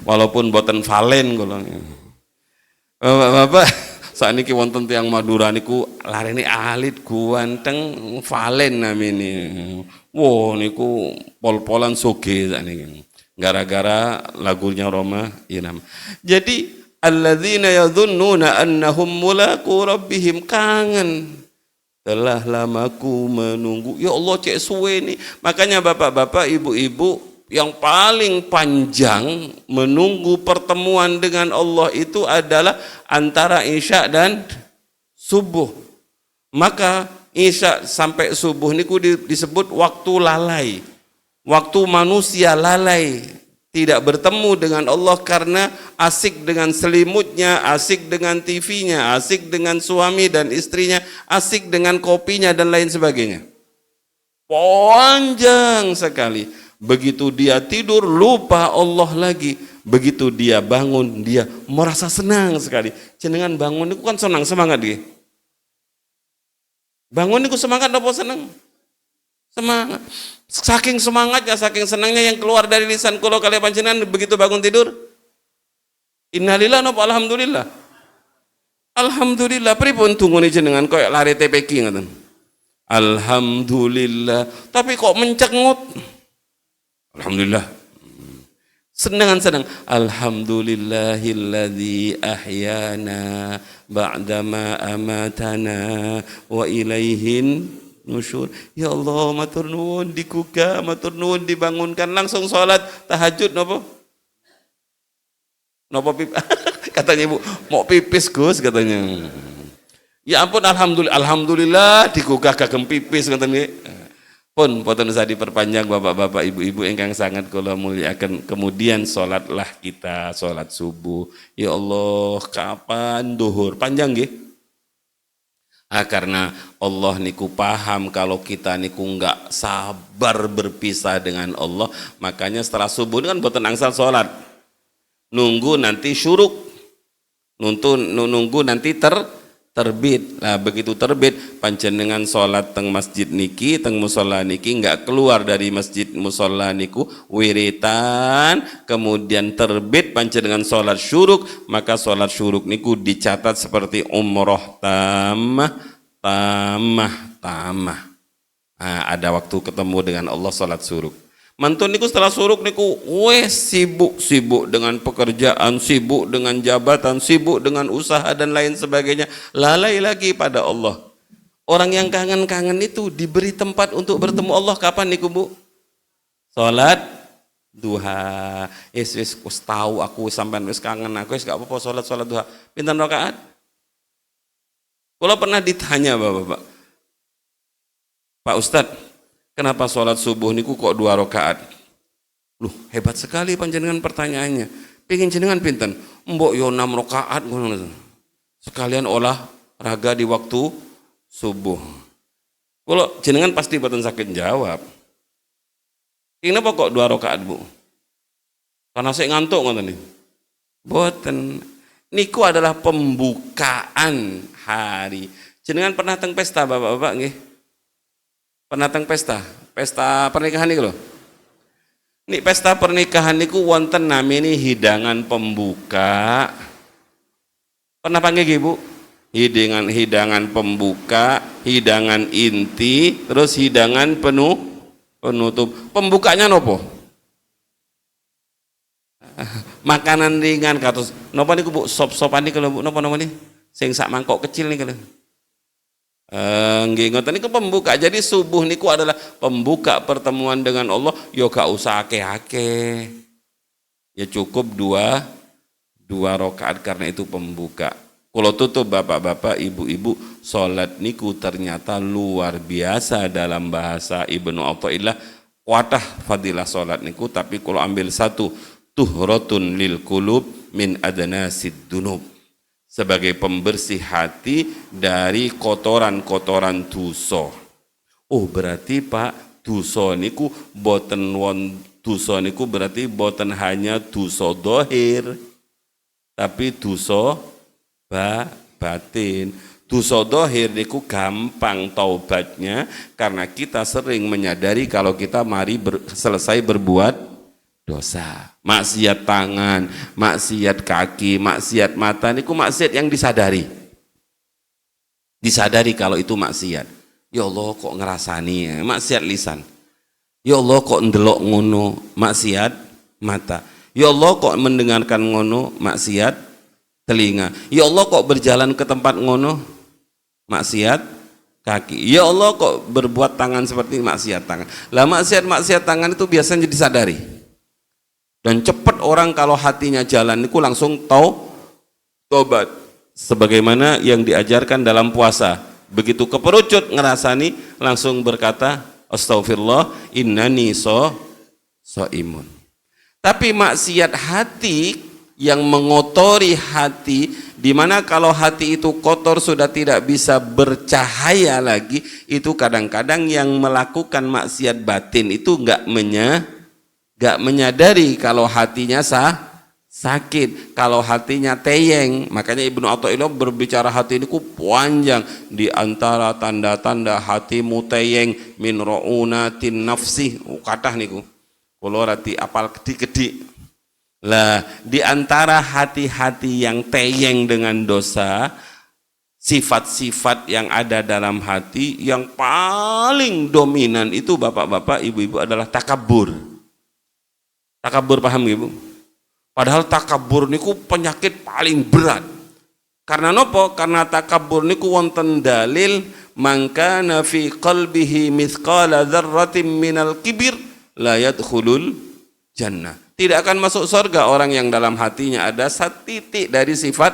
Walaupun boten valen kula. Bapak, sakniki wonten tiyang Madura niku larene alit guanteng valen namine. Wo niku pol-polan soge sakniki. Gara-gara lagunya Rhoma Irama. Jadi alladzina yadhunnuna annahum mulaqu rabbihim, kangen. Telah lama ku menunggu. Ya Allah, cek suwe nih. Makanya bapak-bapak, ibu-ibu, yang paling panjang menunggu pertemuan dengan Allah itu adalah antara Isya dan subuh. Maka Isya sampai subuh niku disebut waktu lalai. Waktu manusia lalai, tidak bertemu dengan Allah karena asik dengan selimutnya, asik dengan TV-nya, asik dengan suami dan istrinya, asik dengan kopinya dan lain sebagainya. Panjang sekali. Begitu dia tidur lupa Allah lagi. Begitu dia bangun dia merasa senang sekali. Jenengan bangun itu kan senang, semangat dia. Bangun itu semangat apa senang? Semangat. Saking semangatnya, saking senangnya yang keluar dari lisan kula kali panjenengan begitu bangun tidur. Innalillahi napa alhamdulillah. Alhamdulillah, pripun tungune jenengan koyo lari TPQ ngoten. Alhamdulillah, tapi kok mencengut. Alhamdulillah. Senang. Alhamdulillahilladzi ahyana ba'dama amatana wa ilaihin nusyur. Ya Allah, matur nuwun dikuga, matur nuwun dibangunkan langsung sholat tahajud napa? Napa katanya Ibu, mau pipis Gus katanya. Ya ampun, alhamdulillah dikuga kagem pipis ngoten nggih. Pun boten usah diperpanjang bapak-bapak, ibu-ibu ingkang sangat kula muliakan. Kemudian sholatlah kita sholat subuh. Ya Allah, kapan duhur? Panjang nggih. Karena Allah niku paham kalau kita niku enggak sabar berpisah dengan Allah, makanya setelah subuh kan boten angsal sholat, nunggu nanti syuruk, nunggu nanti terbit. Nah begitu terbit panjenengan sholat teng masjid niki, teng musola niki enggak keluar dari masjid musola niku wiritan, kemudian terbit panjenengan sholat syuruk, maka sholat syuruk niku dicatat seperti umroh tamah. Ada waktu ketemu dengan Allah sholat syuruk. Mantun niku setelah syuruk niku sibuk dengan pekerjaan, sibuk dengan jabatan, sibuk dengan usaha dan lain sebagainya, lalai lagi pada Allah. Orang yang kangen-kangen itu diberi tempat untuk bertemu Allah kapan niku Bu? Sholat duha. Wis tahu aku sampean wis kangen aku wis gak apa-apa sholat duha. Pinten rakaat? Kalau pernah ditanya bapak-bapak, Pak Ustadz, kenapa sholat subuh niku kok 2 rakaat? Loh, hebat sekali panjenengan pertanyaannya. Pengen jenengan pinten? Mbok yo 6 rakaat. Sekalian olahraga di waktu subuh. Kalau jenengan pasti boten sakit jawab. Kenapa kok 2 rakaat Bu? Karena saya ngantuk ngoten nih. Boten. Niku adalah pembukaan hari. Jenengan pernah teng pesta bapak-bapak nggih? Pernah teng pesta pernikahan niku lho. Nih pesta pernikahan niku wonten namine hidangan pembuka. Pernah panggil nggih Bu? Hidangan pembuka, hidangan inti, terus hidangan penutup. Pembukanya nopo? Makanan ringan kados napa niku Bu, sop-sopan niku lho Bu, napa niki sing sak mangkok kecil niku lho. Nggih ngoten niku pembuka. Jadi subuh niku adalah pembuka pertemuan dengan Allah. Yo gak usah akeh-akeh. Ya cukup 2 rakaat karena itu pembuka. Kalau tutup bapak-bapak, ibu-ibu, salat niku ternyata luar biasa dalam bahasa Ibnu Athaillah. Wadah fadilah salat niku, tapi kalau ambil satu tuhratun lil qulub min adnasid dunub, sebagai pembersih hati dari kotoran-kotoran dosa. Oh berarti Pak, dosa niku boten dosa niku berarti boten hanya dosa dohir, tapi dosa batin. Dosa dohir niku gampang taubatnya karena kita sering menyadari kalau kita selesai berbuat dosa. Maksiat tangan, maksiat kaki, maksiat mata niku maksiat yang disadari. Disadari kalau itu maksiat. Ya Allah kok ngerasani, maksiat lisan. Ya Allah kok ndelok ngono, maksiat mata. Ya Allah kok mendengarkan ngono, maksiat telinga. Ya Allah kok berjalan ke tempat ngono, maksiat kaki. Ya Allah kok berbuat tangan seperti maksiat tangan. Lah maksiat tangan itu biasanya disadari. Dan cepat orang kalau hatinya jalan itu langsung tobat. Sebagaimana yang diajarkan dalam puasa. Begitu keperucut ngerasani langsung berkata astagfirullah innani imun. Tapi maksiat hati yang mengotori hati, di mana kalau hati itu kotor sudah tidak bisa bercahaya lagi, itu kadang-kadang yang melakukan maksiat batin itu nggak menyadari kalau hatinya sakit, kalau hatinya teyeng. Makanya Ibnu Athaillah berbicara hati ini panjang, di antara tanda-tanda hatimu teyeng min raunatin nafsi, kathah niku kula rati apal kedi-kedi. Lah di antara hati-hati yang teyeng dengan dosa, sifat-sifat yang ada dalam hati yang paling dominan itu bapak-bapak, ibu-ibu adalah takabur. Takabur paham Ibu? Padahal takabur niku penyakit paling berat. Karena nopo? Karena takabur niku wonten dalil mangkana fi qalbihi mithqala dzarratin minal kibir la yadkhulul jannah. Tidak akan masuk surga orang yang dalam hatinya ada satu titik dari sifat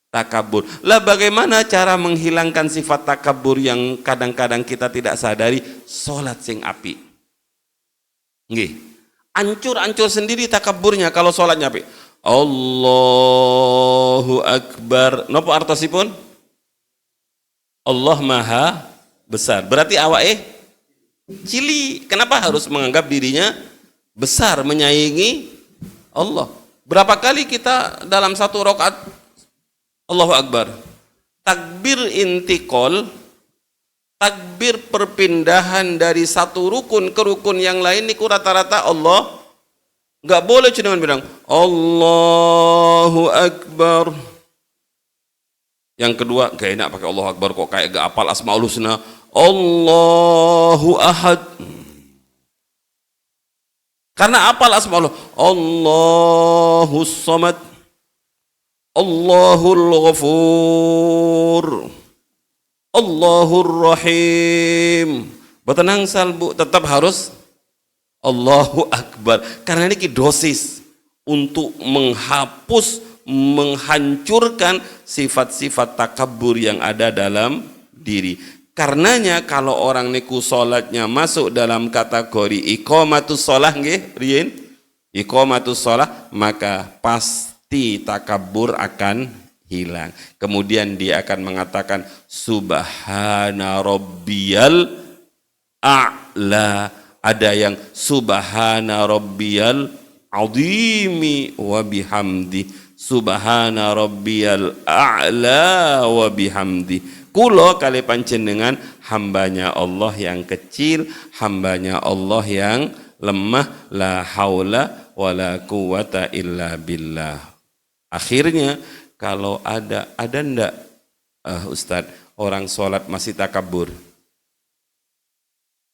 takabur. Lah bagaimana cara menghilangkan sifat takabur yang kadang-kadang kita tidak sadari? Salat sing apik. Nggih. Ancur-ancur sendiri takaburnya kalau salatnya apik. Allahu Akbar. Napa artosipun? Allah Maha Besar. Berarti awake cili. Kenapa harus menganggap dirinya besar, menyaingi Allah? Berapa kali kita dalam satu rakaat Allahu Akbar? Takbir intikal, takbir perpindahan dari satu rukun ke rukun yang lain niku rata-rata Allah. Nggak boleh cuma bilang Allahu Akbar. Yang kedua gak enak pakai Allahu Akbar kok kayak gak apal Asmaul Husna. Allahu Ahad. Karena apal Asmaul, Allahus Samad, Allahul Ghafur, Allahur Rahim. Betenang salbu tetap harus Allahu Akbar. Karena ini dosis untuk menghapus, menghancurkan sifat-sifat takabur yang ada dalam diri. Karenanya kalau orang niku salatnya masuk dalam kategori iqamatus shalah nggih, riyen iqamatus shalah, maka pasti takabur akan hilang. Kemudian dia akan mengatakan subhana rabbiyal a'la. Ada yang subhana rabbiyal azimi wa bihamdi. Subhana rabbiyal a'la wa bihamdi. Kulo kali panjenengan hambanya Allah yang kecil, hambanya Allah yang lemah, la haula wala quwata illa billah. Akhirnya kalau ada ndak Ustadz orang sholat masih takabur?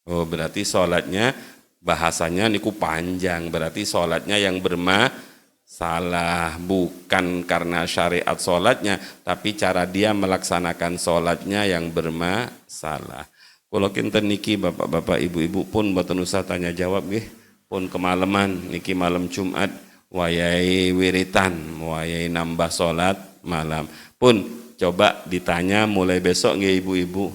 Oh berarti sholatnya bahasanya niku panjang, berarti sholatnya yang salah, bukan karena syariat sholatnya, tapi cara dia melaksanakan sholatnya yang bermasalah. Kalau kinten niki bapak-bapak ibu-ibu pun boten usah tanya jawab nggih, pun kemalaman niki malam Jumat wayai wiritan, wayai nambah sholat malam. Pun coba ditanya mulai besok nggih ibu-ibu.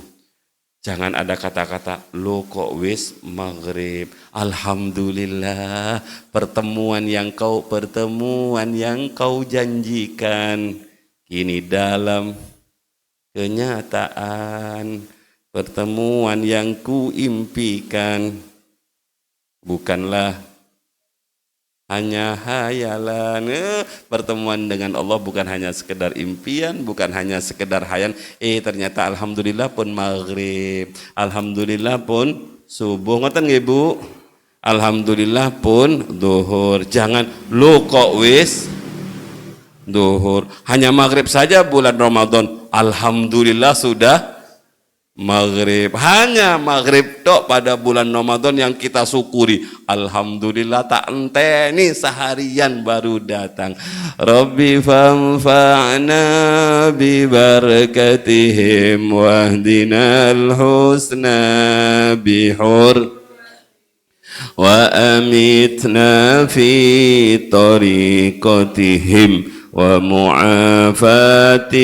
Jangan ada kata-kata, lo kok wis maghrib. Alhamdulillah, pertemuan yang kau janjikan kini dalam kenyataan. Pertemuan yang kuimpikan bukanlah hanya hayalan. Pertemuan dengan Allah bukan hanya sekedar impian, bukan hanya sekedar hayalan. Ternyata alhamdulillah pun maghrib, alhamdulillah pun subuh. Ngoten nggih Bu? Alhamdulillah pun zuhur. Jangan lu kok wis zuhur. Hanya maghrib saja bulan Ramadan. Alhamdulillah sudah maghrib. Hanya maghrib tok pada bulan Ramadan yang kita syukuri. Alhamdulillah tak enteni seharian baru datang. Rabbi fanfa'na bi barakatihim wahdinal husna bihur wa amitna fi tariqatihim wa mu'afatim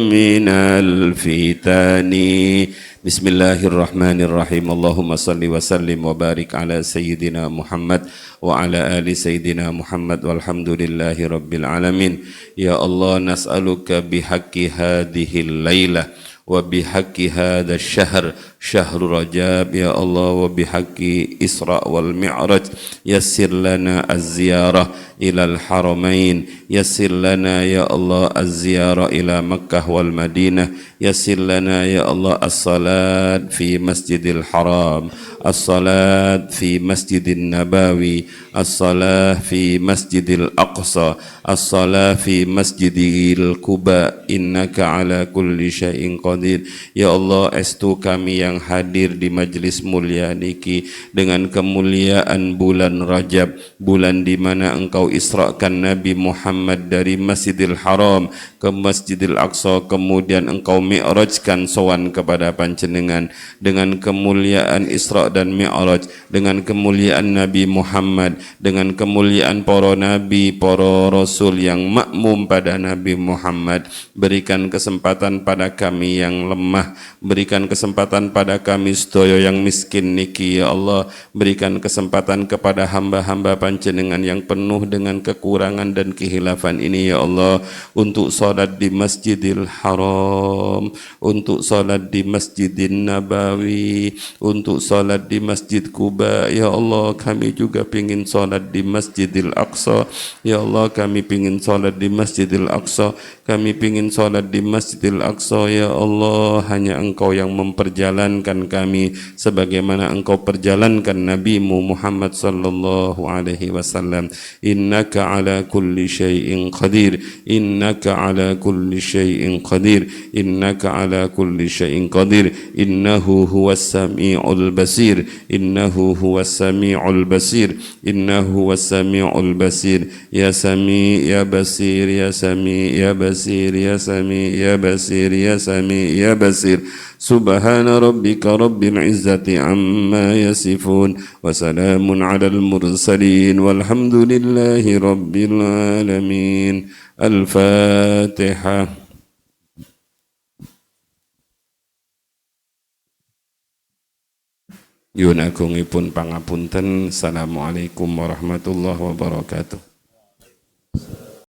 minal fitani. Bismillahirrahmanirrahim. Allahumma salli wa sallim wa barik ala sayyidina Muhammad wa ala ali sayyidina Muhammad walhamdulillahi rabbil alamin. Ya Allah, nas'aluka bihaqqi hadhil lailah wa bihaqqi hadha syahr syahrul rajab ya Allah, wa bihaqqi Isra wal Mi'raj yassir lana az-ziyarah ila al-haramain, yassir lana ya Allah az-ziyarah ila Makkah wal Madinah, yassir lana ya Allah as-salat fi Masjidil Haram, as-salat fi Masjidin Nabawi, as-salat fi Masjidil Aqsa, as-salat fi Masjidil Quba, innaka ala kulli syai'in qadir. Ya Allah, estu kami yang hadir di majlis mulia niki dengan kemuliaan bulan Rajab, bulan di mana engkau israkan Nabi Muhammad dari Masjidil Haram ke Masjidil Aqsa, kemudian engkau mi'rajkan sowan kepada panjenengan dengan kemuliaan Isra dan Mi'raj, dengan kemuliaan Nabi Muhammad, dengan kemuliaan para nabi, para rasul yang makmum pada Nabi Muhammad. Berikan kesempatan pada kami yang lemah, berikan kesempatan pada kami sedaya yang miskin niki ya Allah, berikan kesempatan kepada hamba-hamba panjenengan yang penuh dengan kekurangan dan kehilafan ini ya Allah, untuk salat di Masjidil Haram, untuk salat di Masjidin Nabawi, untuk salat di Masjid Quba ya Allah. Kami juga pingin salat di Masjidil Aqsa ya Allah, kami pingin salat di Masjidil Aqsa, kami pingin salat di Masjidil Aqsa ya Allah. Hanya Engkau yang memperjalankan kami sebagaimana Engkau perjalankan Nabi-Mu Muhammad sallallahu alaihi wasallam. Innaka ala kulli syai'in qadir, innaka ala kulli syai'in qadir, innaka ala kulli syai'in qadir. Innahu huwas sami'ul basir, innahu huwas sami'ul basir, innahu huwas sami'ul basir. Ya sami ya basir, ya sami ya basir, ya sami ya basir, ya sami ya basir. Subhana rabbika rabbil izzati amma yasifun wa salamun alal mursalin walhamdulillahi rabbil alamin. Al-Fatihah. Yun agungipun pangapunten. Assalamualaikum warahmatullahi wabarakatuh.